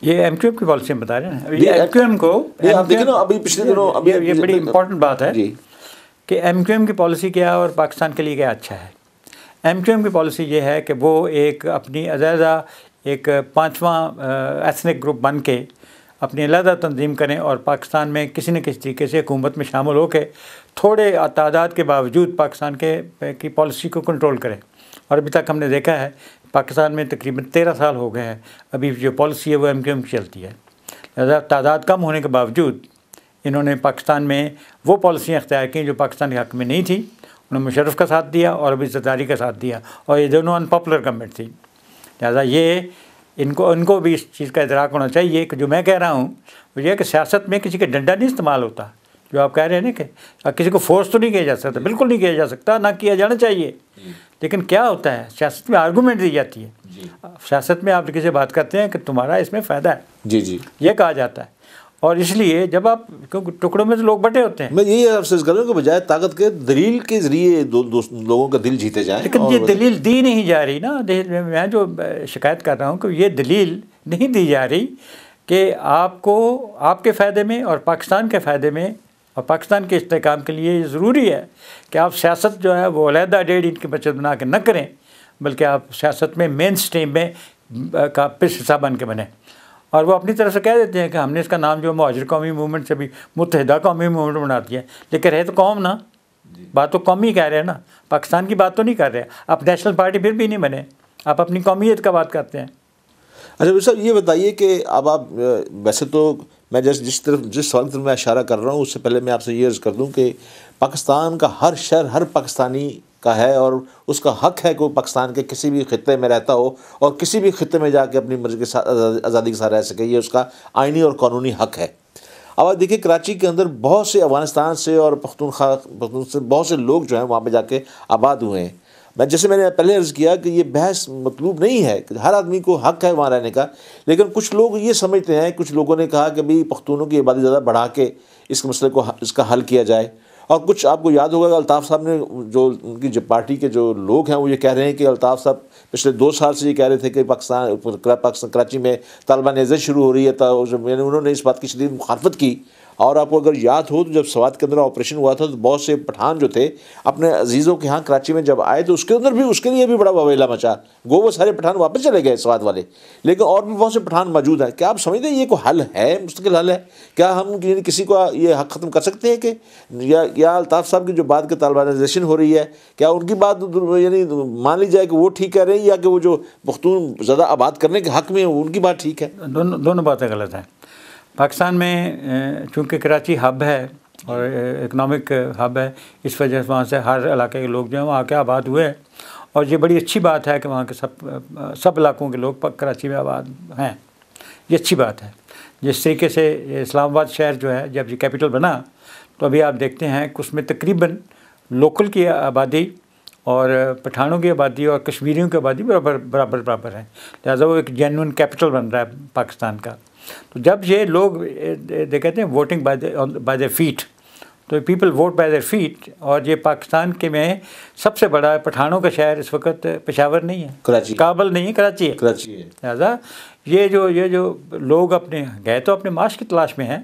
ये MQM की पॉलिसी हम बता रहे हैं ना। ये MQM को आप देखिए ना, अभी पिछले दिनों अभी ये बड़ी इंपॉर्टेंट बात है जी कि MQM की पॉलिसी क्या है और पाकिस्तान के लिए क्या अच्छा है। MQM की पॉलिसी ये है कि वो एक अपनी अलहदा एक 5वां एथनिक ग्रुप बन के अपनी अलहदा तंजीम करें और पाकिस्तान में किसी न किसी तरीके से हुकूमत में शामिल होकर थोड़े तादाद के बावजूद पाकिस्तान की पॉलिसी को कंट्रोल करें। और अभी तक हमने देखा है पाकिस्तान में तकरीबन 13 साल हो गए हैं, अभी जो पॉलिसी है वो MQM की चलती है। लिहाजा तादाद कम होने के बावजूद इन्होंने पाकिस्तान में वो पॉलिसियाँ अख्तियार की जो पाकिस्तान के हक़ में नहीं थी। उन्होंने मुशर्रफ का साथ दिया और अभी ज़रदारी का साथ दिया और ये दोनों अनपॉपुलर गवर्नमेंट थी। लिहाजा ये इनको भी इस चीज़ का इदराक होना चाहिए कि जो मैं कह रहा हूँ वो ये है कि सियासत में किसी का डंडा नहीं इस्तेमाल होता। जो आप कह रहे हैं ना कि किसी को फोर्स तो नहीं किया जा सकता, बिल्कुल नहीं किया जा सकता, ना किया जाना चाहिए। लेकिन क्या होता है सियासत में आर्गूमेंट दी जाती है। सियासत में आप किसी से बात करते हैं कि तुम्हारा इसमें फ़ायदा है, जी ये कहा जाता है। और इसलिए जब आप, क्योंकि टुकड़ों में तो लोग बटे होते हैं, मैं यही आपसे कर रहा हूँ कि बजाय ताकत के दलील के ज़रिए लोगों का दिल जीते जाएं। लेकिन ये दलील दी नहीं जा रही ना। मैं जो शिकायत कर रहा हूँ कि ये दलील नहीं दी जा रही कि आपको आपके फ़ायदे में और पाकिस्तान के फ़ायदे में और पाकिस्तान के इस्तेहकाम के लिए ज़रूरी है कि आप सियासत जो है वो अलहदा डेढ़ इंच की बचत बना के न करें, बल्कि आप सियासत में मेन स्ट्रीम में का हिस्सा बन के बने। और वो अपनी तरफ से कह देते हैं कि हमने इसका नाम जो मुहाजिर कौमी मूवमेंट से भी मुत्तहिदा कौमी मूवमेंट बना दिया, लेकिन रहे तो कौम ना, बात तो कौम ही कह रहे हैं ना, पाकिस्तान की बात तो नहीं कर रहे। आप नेशनल पार्टी फिर भी नहीं बने, आप अपनी कौमियत का बात करते हैं। अच्छा सर, ये बताइए कि अब आप वैसे तो मैं जिस सवाल की तरफ मैं इशारा कर रहा हूँ उससे पहले मैं आपसे ये अर्ज़ कर दूँ कि पाकिस्तान का हर शहर हर पाकिस्तानी का है और उसका हक़ है कि वो पाकिस्तान के किसी भी ख़ित्ते में रहता हो और किसी भी ख़ित्ते में जाके अपनी मर्ज़ी के साथ आज़ादी के साथ रह सके, ये उसका आइनी और कानूनी हक़ है। अब आप देखिए कराची के अंदर बहुत से अफ़गानिस्तान से और पख्तून से बहुत से लोग जो हैं वहाँ पर जाके आबाद हुए हैं। जैसे मैंने पहले अर्ज़ किया कि ये बहस मतलूब नहीं है कि हर आदमी को हक़ है वहाँ रहने का, लेकिन कुछ लोग ये समझते हैं, कुछ लोगों ने कहा कि भाई पख्तूनों की आबादी ज़्यादा बढ़ा के इस मसले को इसका हल किया जाए। और कुछ आपको याद होगा अल्ताफ़ साहब ने जो उनकी जो पार्टी के जो लोग हैं वो ये कह रहे हैं कि अल्ताफ़ साहब पिछले 2 साल से ये कह रहे थे कि पाकिस्तान कराची में तालिबानिज़म शुरू हो रही है, यानी उन्होंने इस बात की शदीद मुखालफत की। और आपको अगर याद हो तो जब स्वात के अंदर ऑपरेशन हुआ था तो बहुत से पठान जो थे अपने अजीज़ों के यहाँ कराची में जब आए तो उसके अंदर भी उसके लिए भी बड़ा ववेला मचा, वो सारे पठान वापस चले गए स्वात वाले, लेकिन और भी बहुत से पठान मौजूद हैं। क्या आप समझते हैं ये कोई हल है, मुस्तकिल हल है? क्या हम किसी को ये हक़ ख़त्म कर सकते हैं कि या अल्ताफ़ साहब की जो बात के तालिबानाइजेशन हो रही है, क्या उनकी बात यानी मान ली जाए कि वो ठीक कह रहे हैं या कि वो जो पख्तून ज़्यादा आबाद करने के हक़ में उनकी बात ठीक है? दोनों बातें गलत हैं। पाकिस्तान में चूँकि कराची हब है और इकनॉमिक हब है, इस वजह से वहाँ से हर इलाके के लोग जो हैं वहाँ आके आबाद हुए हैं और ये बड़ी अच्छी बात है कि वहाँ के सब इलाकों के लोग कराची में आबाद हैं, ये अच्छी बात है। जिस तरीके से इस्लामाबाद शहर जो है जब ये कैपिटल बना तो अभी आप देखते हैं कि उसमें तकरीबन लोकल की आबादी और पठानों की आबादी और कश्मीरियों की आबादी बराबर है। लिहाजा वो एक जेन्युइन कैपिटल बन रहा है पाकिस्तान का। तो जब ये लोग दे कहते हैं वोटिंग बाय देयर फीट, तो people vote by their feet, और ये पाकिस्तान के में सबसे बड़ा पठानों का शहर इस वक्त पेशावर नहीं है, कराची, काबल नहीं है, कराची है। लिहाजा ये जो लोग अपने गए तो अपने माश की तलाश में हैं,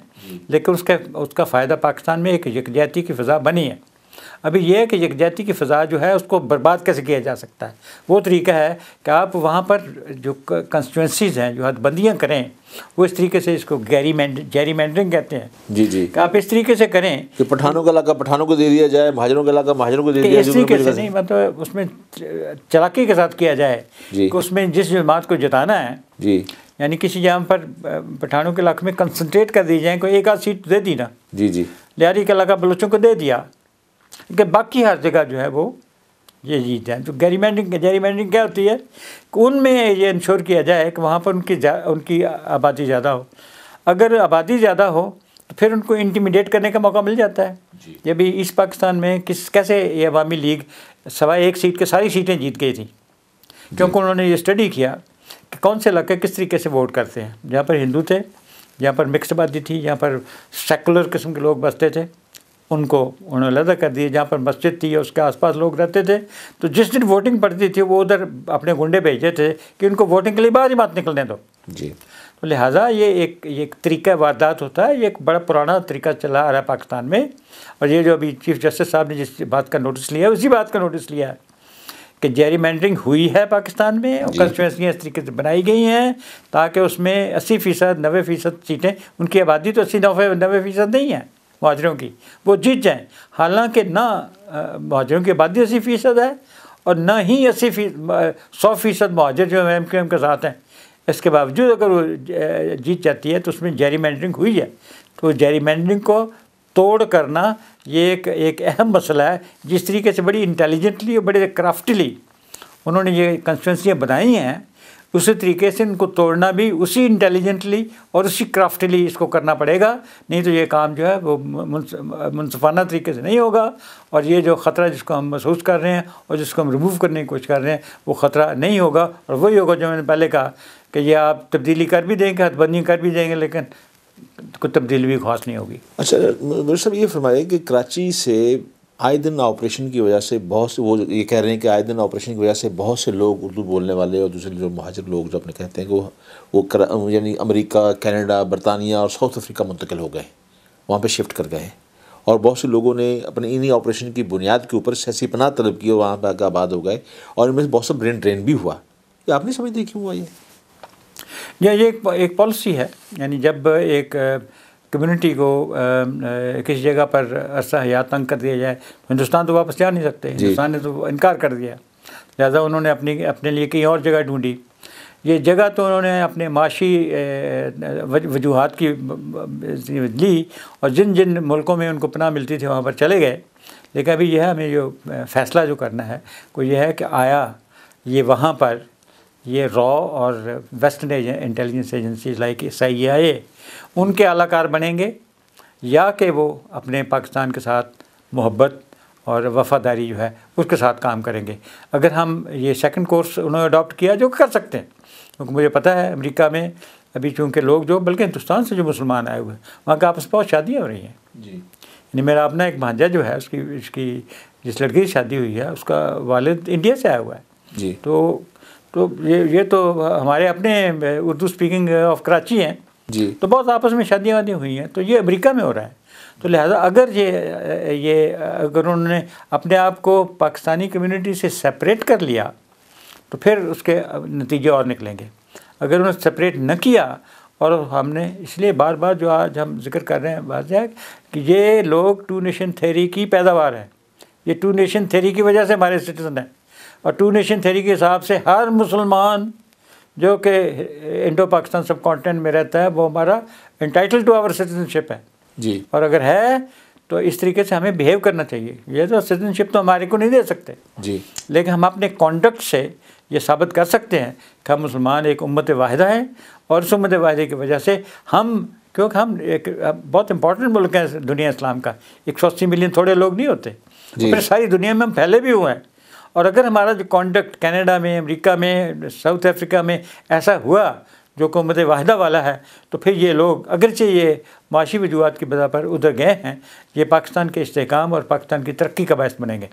लेकिन उसका फ़ायदा पाकिस्तान में एक यकजहती की फ़ज़ा बनी है। अभी यह है कि यकजहती की फ़ज़ा जो है उसको बर्बाद कैसे किया जा सकता है, वो तरीका है कि आप वहाँ पर जो कंस्टिट्यूंसीज़ हैं, जो हदबंदियाँ करें, वो इस तरीके से, इसको जेरीमैंडरिंग कहते हैं जी जी, कि आप इस तरीके से करें कि पठानों का इलाका पठानों को दे दिया जाए, महाजनों का इलाका महाजनों को दे दिया जाए। इस तरीके से नहीं, मतलब उसमें चालाकी के साथ किया जाए कि उसमें जिस जमात को जिताना है जी, यानी किसी जगह पर पठानों के इलाके में कंसंट्रेट कर दी जाए, कोई एक आध सीट दे दी ना, जी जी, लिहारी का इलाका बलोचों को दे दिया, कि बाकी हर जगह जो है वो ये जीत जाए। तो जेरीमैंडरिंग क्या होती है कि उनमें ये इंश्योर किया जाए कि वहाँ पर उनकी आबादी ज़्यादा हो। अगर आबादी ज़्यादा हो तो फिर उनको इंटिमिडेट करने का मौका मिल जाता है। ये भी ईस्ट पाकिस्तान में कैसे ये अवामी लीग 1.25 सीट के सारी सीटें जीत गई थी, क्योंकि उन्होंने ये स्टडी किया कि कौन से इलाके किस तरीके से वोट करते हैं। जहाँ पर हिंदू थे, जहाँ पर मिक्स आबादी थी, जहाँ पर सेकुलर किस्म के लोग बसते थे, उनको उन्होंने अलग कर दिए। जहाँ पर मस्जिद थी उसके आसपास लोग रहते थे, तो जिस दिन वोटिंग पड़ती थी वो उधर अपने गुंडे भेजते थे कि उनको वोटिंग के लिए बाहर ही मत निकलने दो जी। तो लिहाजा ये एक तरीका वारदात होता है, ये एक बड़ा पुराना तरीका चला आ रहा है पाकिस्तान में। और ये जो अभी चीफ जस्टिस साहब ने जिस बात का नोटिस लिया है, उसी बात का नोटिस लिया है कि जेरीमैंडरिंग हुई है पाकिस्तान में, और कंस्टिट्यूंसियाँ इस तरीके से बनाई गई हैं ताकि उसमें 80% 90% सीटें, उनकी आबादी तो 80-90% नहीं है मुहाजिरों की, वो जीत जाएँ। हालांकि ना मुहाजिरों की आबादी 80% है और ना ही 100% मुहाजिर जो MQM के साथ हैं। इसके बावजूद अगर वो जीत जाती है तो उसमें जेरीमैंडरिंग हुई है। तो जेरीमैंडरिंग को तोड़ करना ये एक अहम मसला है। जिस तरीके से बड़ी इंटेलिजेंटली और बड़े क्राफ्टली उन्होंने ये कंस्टिट्यूंसियाँ बनाई हैं, उसी तरीके से इनको तोड़ना भी उसी इंटेलिजेंटली और उसी क्राफ्टली इसको करना पड़ेगा, नहीं तो ये काम जो है वो मुनसफाना तरीके से नहीं होगा। और ये जो ख़तरा जिसको हम महसूस कर रहे हैं और जिसको हम रिमूव करने की कोशिश कर रहे हैं, वो ख़तरा नहीं होगा। और वही होगा जो मैंने पहले कहा कि ये आप तब्दीली कर भी देंगे, हदबंदी कर भी देंगे, लेकिन कोई तब्दीली भी खास नहीं होगी। अच्छा मेरे साहब, ये फरमाइए कि कराची से आए दिन ऑपरेशन की वजह से बहुत से, वो ये कह रहे हैं कि आए दिन ऑपरेशन की वजह से बहुत से लोग उर्दू बोलने वाले और दूसरे जो महाजिर लोग जो अपने कहते हैं कि वो यानी अमेरिका, कनाडा, बरतानिया और साउथ अफ्रीका मुंतकिल हो गए, वहाँ पे शिफ्ट कर गए। और बहुत से लोगों ने अपने इन्हीं ऑपरेशन की बुनियाद के ऊपर सियासी पनाह तलब की और वहाँ पर आगे आबाद हो गए, और इनमें बहुत सा ब्रेन ड्रेन भी हुआ। ये आप नहीं समझते क्यों हुआ? ये एक पॉलिसी है, यानी जब एक कम्युनिटी को किसी जगह पर अरसा हयात तंग कर दिया जाए, हिंदुस्तान तो वापस जा नहीं सकते, हिंदुस्तान ने तो इनकार कर दिया। लिहाजा उन्होंने अपने लिए कहीं और जगह ढूंढी। ये जगह तो उन्होंने अपने माशी वजूहात की ली और जिन जिन मुल्कों में उनको पनाह मिलती थी वहाँ पर चले गए। लेकिन अभी यह हमें जो फ़ैसला जो करना है वो ये है कि आया ये वहाँ पर ये रॉ और western intelligence agencies like CIA उनके आलाकार बनेंगे, या कि वो अपने पाकिस्तान के साथ मोहब्बत और वफ़ादारी जो है उसके साथ काम करेंगे। अगर हम ये सेकंड कोर्स उन्होंने अडॉप्ट किया, जो कर सकते हैं, क्योंकि मुझे पता है अमेरिका में अभी चूँकि लोग जो बल्कि हिंदुस्तान से जो मुसलमान आए हुए हैं वहाँ का आपस में बहुत शादियाँ हो रही हैं जी। यानी मेरा अपना एक भांजा जो है उसकी जिस लड़की की शादी हुई है उसका वालिद इंडिया से आया हुआ है जी। तो ये तो हमारे अपने उर्दू स्पीकिंग ऑफ कराची हैं जी, तो बहुत आपस में शादियाँ वादियाँ हुई हैं। तो ये अमेरिका में हो रहा है। तो लिहाजा अगर अगर उन्होंने अपने आप को पाकिस्तानी कम्युनिटी से सेपरेट कर लिया तो फिर उसके नतीजे और निकलेंगे। अगर उन्होंने सेपरेट न किया, और हमने इसलिए बार बार जो आज हम जिक्र कर रहे हैं बात है कि ये लोग 2 नेशन थ्योरी की पैदावार है। ये 2 नेशन थ्योरी की वजह से हमारे सिटीजन हैं, और 2 नेशन थ्योरी के हिसाब से हर मुसलमान जो कि इंडो पाकिस्तान सब कॉन्टिनेंट में रहता है वो हमारा एंटाइटल टू आवर सिटीजनशिप है जी। और अगर है तो इस तरीके से हमें बिहेव करना चाहिए। ये तो सिटीजनशिप तो हमारे को नहीं दे सकते जी, लेकिन हम अपने कॉन्डक्ट से ये साबित कर सकते हैं कि हम मुसलमान एक उम्मत वाहिदा हैं, और इस उम्मत वाहिदा की वजह से हम, क्योंकि हम एक बहुत इंपॉर्टेंट मुल्क है दुनिया इस्लाम का, 180 मिलियन थोड़े लोग नहीं होते, फिर सारी दुनिया में हम फैले भी हुए हैं। और अगर हमारा जो कॉन्डक्ट कनाडा में, अमेरिका में, साउथ अफ्रीका में ऐसा हुआ जो कि उम्मत वाहिदा वाला है, तो फिर ये लोग अगरचे ये माशी वजूहात की बजा पर उधर गए हैं, ये पाकिस्तान के इस्तेहकाम और पाकिस्तान की तरक्की का बायस बनेंगे।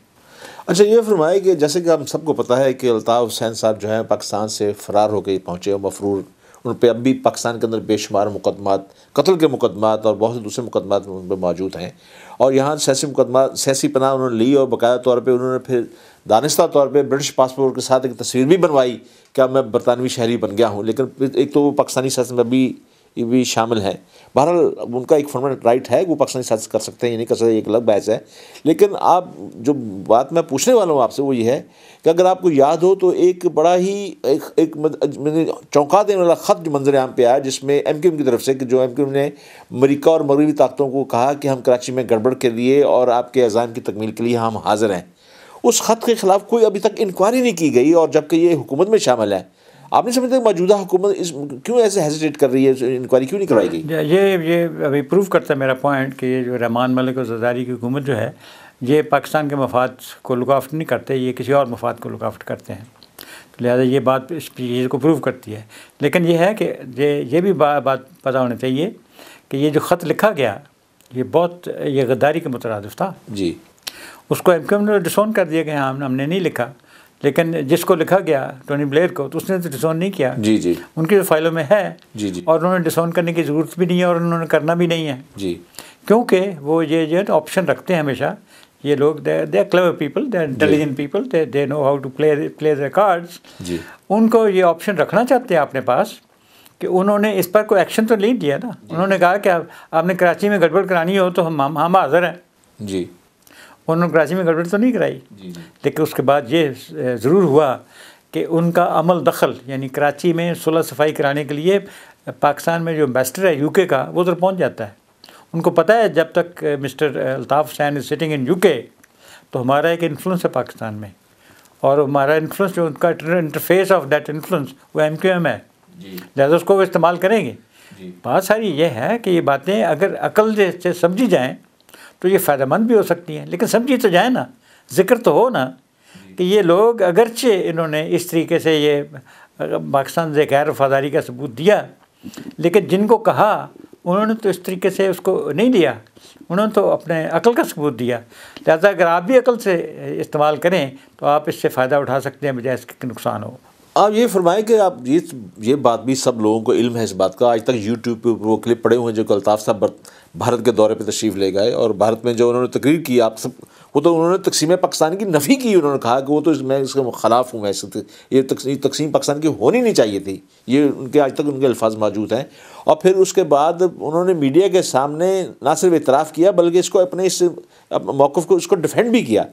अच्छा, ये फरमाए कि जैसे कि हम सबको पता है कि अल्ताफ़ हुसैन साहब जो हैं पाकिस्तान से फ़रार होकर पहुँचे, मफरूर, उन पर अब भी पाकिस्तान के अंदर बेशुमार मुकदमात, कत्ल के मुकदमात और बहुत से दूसरे मुकदमात उन पर मौजूद हैं, और यहाँ सियासी पनाह उन्होंने ली, और बाकायदा तौर पर उन्होंने फिर दानिस्ता तौर पे ब्रिटिश पासपोर्ट के साथ एक तस्वीर भी बनवाई कि मैं बरतानवी शहरी बन गया हूँ, लेकिन एक तो वो पाकिस्तानी सियासत में भी शामिल है। बहरहाल उनका एक फंडामेंटल राइट है, वो पाकिस्तानी सियासत कर सकते हैं, ये नहीं कर सकते, एक अलग बहस है। लेकिन आप जो बात मैं पूछने वाला हूँ आपसे वो ये है कि अगर आपको याद हो तो एक बड़ा ही एक चौंका देने वाला ख़त जो मंजर आम पे आया, जिसमें MQM की तरफ से, कि जो MQM ने अमरीका और मगरबी ताकतों को कहा कि हम कराची में गड़बड़ के लिए और आपके अज़ाम की तकमील के लिए हम हाजिर हैं, उस ख़त के ख़िलाफ़ कोई अभी तक इंक्वायरी नहीं की गई, और जबकि ये हुकूमत में शामिल है। आप नहीं समझते मौजूदा हुकूमत क्यों ऐसे हेजिटेट कर रही है, इंक्वायरी क्यों नहीं करवाई गई? ये अभी प्रूव करता है मेरा पॉइंट कि ये जो रहमान मलिक और ज़रदारी की हुकूमत जो है, ये पाकिस्तान के मफाद को लुक आफ्टर नहीं करते, ये किसी और मफाद को लुक आफ्टर करते हैं। तो लिहाजा ये बात इस चीज़ को प्रूव करती है। लेकिन ये है कि ये भी बात पता होना चाहिए कि ये जो ख़त लिखा गया ये गद्दारी के मुतरादिफ था जी। उसको MQM ने डिसोन कर दिया कि हाँ हमने नहीं लिखा, लेकिन जिसको लिखा गया टोनी ब्लेयर को, तो उसने तो डिसोन नहीं किया। जी जी, उनकी तो फाइलों में है। जी जी, और उन्होंने डिसोन करने की ज़रूरत भी नहीं है, और उन्होंने करना भी नहीं है जी, क्योंकि वो ये ऑप्शन रखते हैं हमेशा। ये लोग they are clever people, they are intelligent people, they know how to play their cards. उनको ये ऑप्शन रखना चाहते हैं अपने पास कि उन्होंने इस पर कोई एक्शन तो नहीं दिया ना। उन्होंने कहा कि आपने कराची में गड़बड़ करानी हो तो हम हाज़िर हैं जी। उन्होंने कराची में गड़बड़ तो नहीं कराई, लेकिन उसके बाद ये ज़रूर हुआ कि उनका अमल दखल, यानी कराची में सुलह सफाई कराने के लिए पाकिस्तान में जो एम्बेसडर है UK का, वो उधर पहुँच जाता है। उनको पता है जब तक mister Altaf Hussain is sitting in UK तो हमारा एक इन्फ्लुएंस है पाकिस्तान में, और हमारा इन्फ्लुएंस जो उनका इंटरफेस ऑफ दैट इन्फ्लुएंस वो MQM है, लिहाजा उसको वो इस्तेमाल करेंगे। बात सारी ये है कि ये बातें अगर अकल से समझी जाएँ तो ये फ़ायदेमंद भी हो सकती हैं, लेकिन समझी तो जाए ना, जिक्र तो हो ना कि ये लोग अगरचे इन्होंने इस तरीके से ये पाकिस्तान से गैर वफादारी का सबूत दिया, लेकिन जिनको कहा उन्होंने तो इस तरीके से उसको नहीं दिया, उन्होंने तो अपने अकल का सबूत दिया। लिहाजा अगर आप भी अकल से इस्तेमाल करें तो आप इससे फ़ायदा उठा सकते हैं बजाय इसके नुकसान हो। आप ये फरमाएं कि आप ये बात भी सब लोगों को इल्म है इस बात का, आज तक यूट्यूब पे वो क्लिप पड़े हुए हैं जो अल्ताफ़ साहब भारत के दौरे पे तशरीफ़ ले गए, और भारत में जो उन्होंने तकरीर की, आप सब वो तो उन्होंने तकसीम पाकिस्तान की नफ़ी की। उन्होंने कहा कि वो तो मैं इसके ख़िलाफ़ हूँ, ये तकसीम पाकिस्तान की होनी नहीं चाहिए थी। ये उनके आज तक उनके अल्फाज मौजूद हैं। और फिर उसके बाद उन्होंने मीडिया के सामने ना सिर्फ इतराफ़ किया बल्कि इसको अपने इस मौक़िफ़ को इसको डिफेंड भी किया।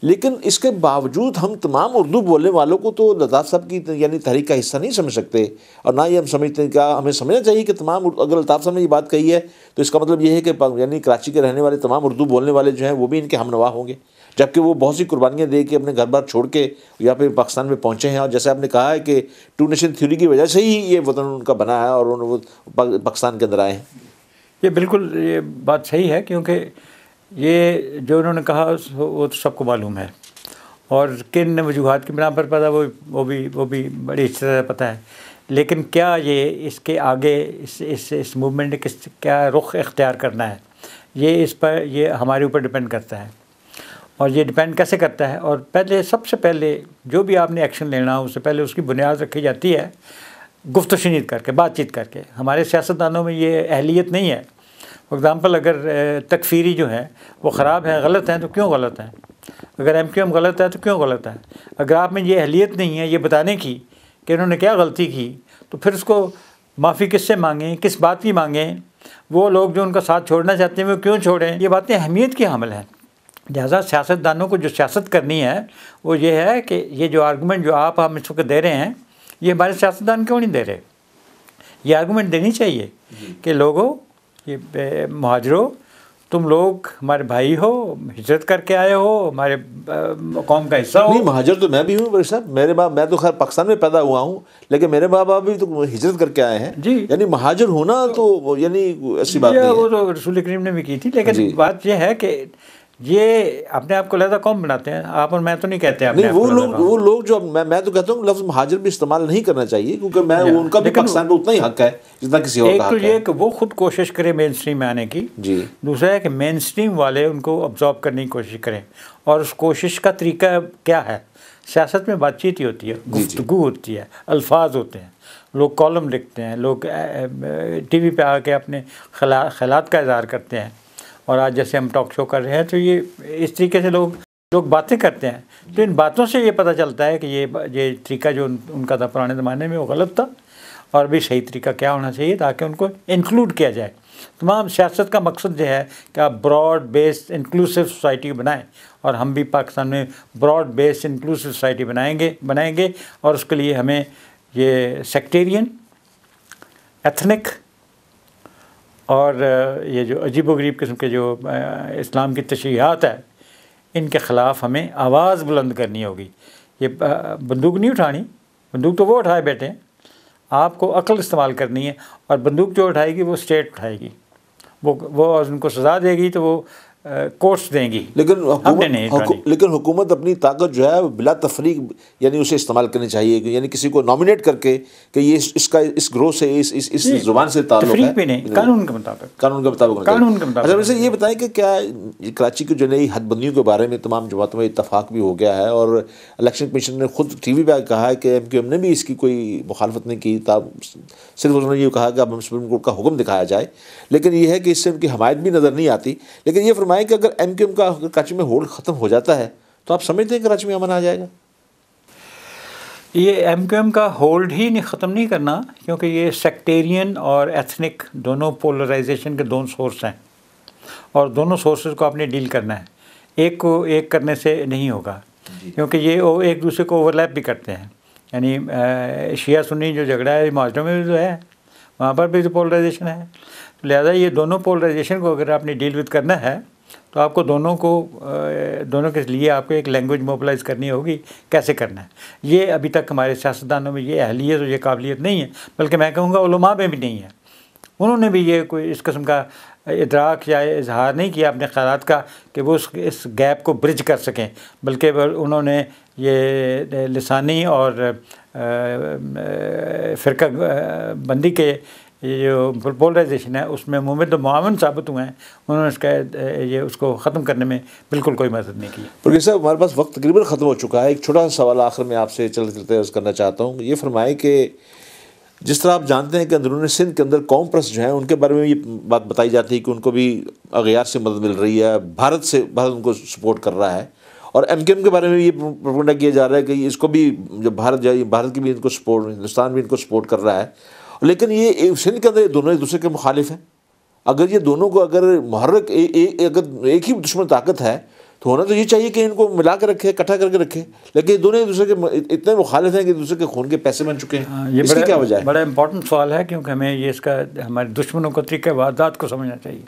लेकिन इसके बावजूद हम तमाम उर्दू बोलने वालों को तो अल्ताफ़ साहब की यानी तहरीक का हिस्सा नहीं समझ सकते, और ना ही हम समझते हैं। क्या हमें समझना चाहिए कि तमाम, अगर अल्ताफ़ साहब ने ये बात कही है तो इसका मतलब ये है कि यानी कराची के रहने वाले तमाम उर्दू बोलने वाले जो हैं वो भी इनके हमनवा होंगे, जबकि वो बहुत सी कुर्बानियाँ दे के अपने घर बार छोड़ के यहाँ पे पाकिस्तान में पहुँचे हैं। और जैसे आपने कहा है कि 2 नेशन थ्योरी की वजह से ही ये वतन उनका बना है और वो पाकिस्तान के अंदर आए हैं। ये बिल्कुल ये बात सही है, क्योंकि ये जो उन्होंने कहा वो तो सबको मालूम है, और किन वजूहात की बिना पर पता वो भी बड़ी अच्छी तरह पता है। लेकिन क्या ये इसके आगे इस मूवमेंट ने क्या रुख इख्तियार करना है, ये हमारे ऊपर डिपेंड करता है। और ये डिपेंड कैसे करता है, और सबसे पहले जो भी आपने एक्शन लेना हो उससे पहले उसकी बुनियाद रखी जाती है गुफ्त शनीद करके, बातचीत करके। हमारे सियासतदानों में ये अहलियत नहीं है। फॉर एग्ज़ाम्पल, अगर तकफीरी जो है वो ख़राब है, गलत है, तो क्यों गलत है? अगर MQM गलत है तो क्यों गलत है? अगर आप में ये अहलियत नहीं है ये बताने की कि इन्होंने क्या गलती की, तो फिर उसको माफ़ी किससे मांगें, किस बात की मांगें? वो लोग जो उनका साथ छोड़ना चाहते हैं वो क्यों छोड़ें? ये बातें अहमियत की हामिल हैं। लिहाजा सियासतदानों को जो सियासत करनी है वो ये है कि ये जो आर्गूमेंट जो हम इस वक्त दे रहे हैं, ये हमारे सियासतदान क्यों नहीं दे रहे? ये आर्गूमेंट देनी चाहिए कि लोगों, ये मुहाजिरों, तुम लोग हमारे भाई हो, हिजरत करके आए हो, हमारे कौम का हिस्सा हो। नहीं, महाजर तो मैं भी हूँ भाई साहब। मैं तो खैर पाकिस्तान में पैदा हुआ हूँ, लेकिन मेरे माँ बाप भी तो हिजरत करके आए हैं जी। यानी महाजर होना तो यानी ऐसी बात नहीं है। वो तो रसूल करीम ने भी की थी, लेकिन जी। बात यह है कि ये अपने आप को लहदा कौम बनाते हैं। आप और मैं तो नहीं कहते अपने नहीं, आप को वो लोग जो मैं तो कहता हूँ लफ्ज़ महाजर भी इस्तेमाल नहीं करना चाहिए, क्योंकि उनका भी पाकिस्तान पे उतना ही हक है जितना किसी और का हक है। एक तो ये कि वो खुद कोशिश करे मेन स्ट्रीम में आने की, जी। दूसरा है कि मेन स्ट्रीम वाले उनको अब्जॉर्ब करने की कोशिश करें। और उस कोशिश का तरीका क्या है? सियासत में बातचीत ही होती है, गुफ्तगू होती है, अल्फाज होते हैं, लोग कॉलम लिखते हैं, लोग टीवी पे आके अपने ख़यालात का इज़हार करते हैं। और आज जैसे हम टॉक शो कर रहे हैं तो ये इस तरीके से लोग बातें करते हैं। तो इन बातों से ये पता चलता है कि ये तरीका जो उनका था पुराने ज़माने में वो गलत था, और भी सही तरीका क्या होना चाहिए ताकि उनको इंक्लूड किया जाए। तमाम सियासत का मकसद जो है कि आप ब्रॉड बेस्ड इंक्लूसिव सोसाइटी बनाएं, और हम भी पाकिस्तान में ब्रॉड बेस्ड इंक्लूसिव सोसाइटी बनाएंगे। और उसके लिए हमें ये सेक्टेरियन, एथनिक और ये जो अजीबोगरीब किस्म के जो इस्लाम की तशरीहात है, इनके ख़िलाफ़ हमें आवाज़ बुलंद करनी होगी। ये बंदूक नहीं उठानी, बंदूक तो वो उठाए बैठे हैं, आपको अक्ल इस्तेमाल करनी है। और बंदूक जो उठाएगी वो स्टेट उठाएगी, वो उनको सज़ा देगी तो वो कोर्ट्स देंगी, लेकिन हुकूमत अपनी ताकत जो है बिला तफरीक यानी उसे इस्तेमाल करनी चाहिए, यानी किसी को नॉमिनेट करके कि ये इस ग्रोह से इस जुबान से ताल्लुक है, भी नहीं, कानून के मुताबिक। अच्छा, वैसे ये बताएं कि क्या कराची की जो नई हदबंदियों के बारे में तमाम जमातों में इत्तफाक भी हो गया है, और इलेक्शन कमीशन ने खुद TV पे कहा है कि MQM ने भी इसकी कोई मुखालफत नहीं की, सिर्फ उन्होंने ये कहा कि अब सुप्रीम कोर्ट का हुक्म दिखाया जाए। लेकिन ये है कि इससे उनकी हमायत भी नज़र नहीं आती। लेकिन ये फरमाएं कि अगर MQM का कराची में होल्ड ख़त्म हो जाता है तो आप समझते हैं कराची में अमन आ जाएगा? ये MQM का होल्ड ही ख़त्म नहीं करना, क्योंकि ये सेक्टेरियन और एथनिक दोनों पोलराइजेशन के दोनों सोर्स हैं, और दोनों सोर्सेज को आपने डील करना है। एक को एक करने से नहीं होगा, क्योंकि ये एक दूसरे को ओवरलैप भी करते हैं। यानी शिया सुन्नी जो झगड़ा है माजरों में भी जो है, वहाँ पर भी तो पोलराइजेशन है। लिहाजा ये दोनों पोलराइजेशन को अगर आपने डील विद करना है तो आपको दोनों के लिए आपको एक लैंग्वेज मोबिलाइज़ करनी होगी। कैसे करना है ये अभी तक हमारे सियासतदानों में ये अहलियत और ये काबिलियत नहीं है, बल्कि मैं कहूँगा उलमा में भी नहीं है। उन्होंने भी ये कोई इस किस्म का इदराक या इजहार नहीं किया अपने ख़यालात का कि वो इस गैप को ब्रिज कर सकें, बल्कि उन्होंने ये लिसानी और फ़िरका बंदी के ये जो पोलराइजेशन है उसमें मुमिद मुआवन साबित हुए हैं। उन्होंने उसको ख़त्म करने में बिल्कुल कोई मदद नहीं की। प्रोफेसर साहब, हमारे पास वक्त तकरीबन ख़त्म हो चुका है। एक छोटा सा सवाल आखिर में आपसे चलते चलते अर्ज़ करना चाहता हूँ। ये फरमाएं कि जिस तरह आप जानते हैं कि अंदरूनी सिंध के अंदर कौम परस्त जो हैं उनके बारे में ये बात बताई जाती है कि उनको भी अगयार से मदद मिल रही है, भारत उनको सपोर्ट कर रहा है, और MQM के बारे में ये प्रोपेगेंडा किया जा रहा है कि इसको भी जब भारत की भी इनको सपोर्ट, हिंदुस्तान भी इनको सपोर्ट कर रहा है। लेकिन ये सिंध के अंदर दोनों एक दूसरे के मुखालिफ हैं। अगर ये दोनों को अगर मुहर्रिक अगर एक ही दुश्मन ताकत है तो होना तो ये चाहिए कि इनको मिला के रखे, इकट्ठा करके रखे। लेकिन दोनों एक दूसरे के इतने मुखालिफ हैं कि दूसरे के खून के पैसे बन चुके हैं। ये इसकी क्या वजह है? बड़ा इंपॉर्टेंट सवाल है, क्योंकि हमें ये हमारे दुश्मनों को तरीके वारदात को समझना चाहिए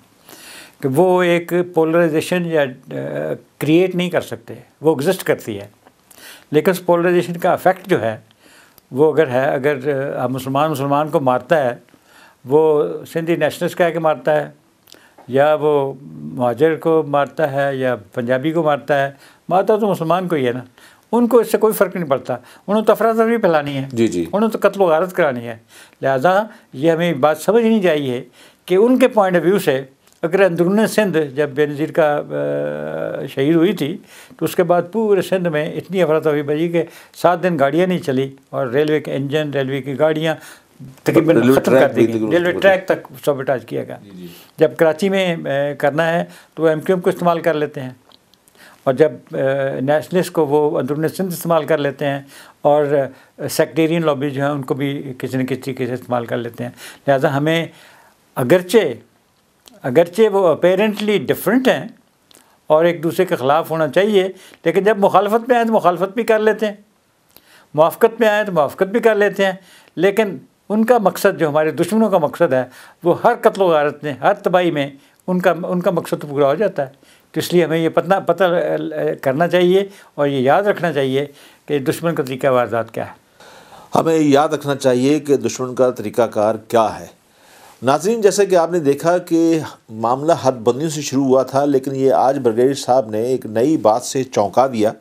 कि वो एक पोलराइजेशन या क्रिएट नहीं कर सकते, वो एग्जिस्ट करती है। लेकिन उस पोलराइजेशन का इफ़ेक्ट जो है वो अगर मुसलमान को मारता है, वो सिंधी नेशनलिस्ट कह के मारता है, या वो महाजर को मारता है, या पंजाबी को मारता है, मारता तो मुसलमान को ही है ना। उनको इससे कोई फ़र्क नहीं पड़ता। उन्होंने तो अफरा तफरी फैलानी है, उन्होंने तो कत्ल गारत करानी है। लिहाजा ये हमें बात समझनी चाहिए कि उनके पॉइंट ऑफ व्यू से अगर अंदरूनी सिंध जब बेनज़ीर का शहीद हुई थी तो उसके बाद पूरे सिंध में इतनी अफरा तफरी बजी कि 7 दिन गाड़ियाँ नहीं चली, और रेलवे के इंजन, रेलवे की गाड़ियाँ तकरीबन ख़त्म कर दी गई, रेलवे ट्रैक तक सबटाज किया गया। जब कराची में करना है तो MQM को इस्तेमाल कर लेते हैं, और जब नेशनलिस्ट को वो अंदरूनी सिंध इस्तेमाल कर लेते हैं, और सेक्टेरियन लॉबी जो है उनको भी किसी न किसी तरीके से इस्तेमाल कर लेते हैं। लिहाजा हमें अगरचे वो अपेरेंटली डिफरेंट हैं और एक दूसरे के ख़िलाफ़ होना चाहिए, लेकिन जब मुखालफत में आए तो मुखालफत भी कर लेते हैं, मुआफ़क़त में आए तो मुआफ़क़त भी कर लेते हैं। लेकिन उनका मकसद, जो हमारे दुश्मनों का मकसद है, वो हर कत्ल गारत में, हर तबाही में उनका मकसद तो पूरा हो जाता है। तो इसलिए हमें ये पता करना चाहिए और ये याद रखना चाहिए कि दुश्मन का तरीका वारदात क्या है। हमें याद रखना चाहिए कि दुश्मन का तरीक़ाकार क्या है। नाज़रीन, जैसे कि आपने देखा कि मामला हदबंदियों से शुरू हुआ था, लेकिन ये आज ब्रिगेडियर साहब ने एक नई बात से चौंका दिया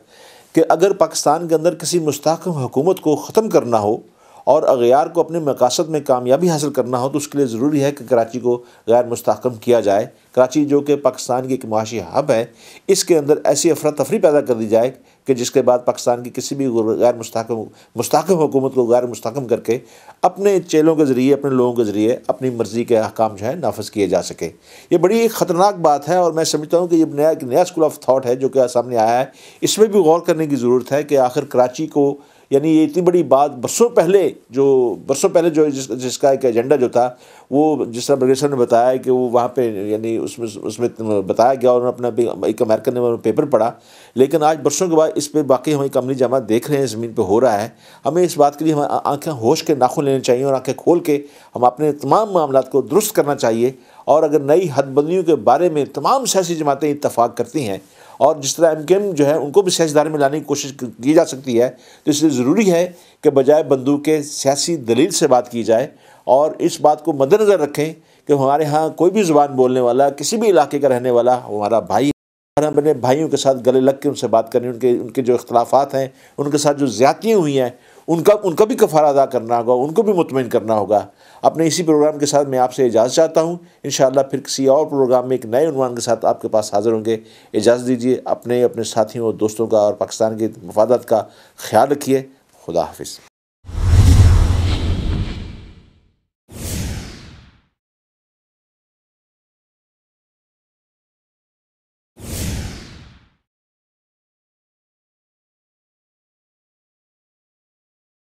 कि अगर पाकिस्तान के अंदर किसी मुस्तहकम हुकूमत को ख़त्म करना हो और अग़यार को अपने मकासद में कामयाबी हासिल करना हो तो उसके लिए ज़रूरी है कि कराची को गैर मुस्तहकम किया जाए। कराची जो कि पाकिस्तान की एक माशी हब है, इसके अंदर ऐसी अफरा तफरी पैदा कर दी जाए कि जिसके बाद पाकिस्तान की किसी भी गैर मुस्तहकम हुकूमत को गैर मुस्तहकम करके अपने चेलों के ज़रिए, अपने लोगों के ज़रिए अपनी मर्ज़ी के अहकाम जो है नाफिज किए जा सके। ये बड़ी एक ख़तरनाक बात है और मैं समझता हूँ कि ये एक नया स्कूल ऑफ थाट है जो कि सामने आया है। इसमें भी गौर करने की ज़रूरत है कि आखिर कराची को, यानी ये इतनी बड़ी बात बरसों पहले जो जिसका एक एजेंडा जो था, वो जिस तरह ब्रिगेडियर साहब ने बताया कि वो वहाँ पे यानी उसमें बताया गया और अपना एक अमेरिकन ने पेपर पढ़ा, लेकिन आज बरसों के बाद इस पर बाकी हम एक अमली जमा देख रहे हैं, ज़मीन पे हो रहा है। हमें इस बात के लिए हमें आँखें होश के नाखून लेने चाहिए और आँखें खोल के हम अपने तमाम मामलात को दुरुस्त करना चाहिए। और अगर नई हदबंदियों के बारे में तमाम सियासी जमातें इत्तफाक करती हैं और जिस तरह MKM जो है उनको भी सियासतदारी में लाने की कोशिश की जा सकती है, तो इसलिए ज़रूरी है कि बजाय बंदूक के सियासी दलील से बात की जाए। और इस बात को मद्देनज़र रखें कि हमारे यहाँ कोई भी ज़ुबान बोलने वाला, किसी भी इलाके का रहने वाला हमारा भाई, और हम अपने भाइयों के साथ गले लग के उनसे बात करनी, उनके जो इख्तलाफात हैं, उनके साथ जो ज़्यादतियाँ हुई हैं, उनका भी कफ़ारा अदा करना होगा, उनको भी मुतमईन करना होगा। अपने इसी प्रोग्राम के साथ मैं आपसे इजाज़त चाहता हूँ। इंशाअल्लाह फिर किसी और प्रोग्राम में एक नए उन्वान के साथ आपके पास हाज़िर होंगे। इजाज़त दीजिए। अपने साथियों और दोस्तों का और पाकिस्तान के मफादात का ख्याल रखिए। खुदा हाफिज़।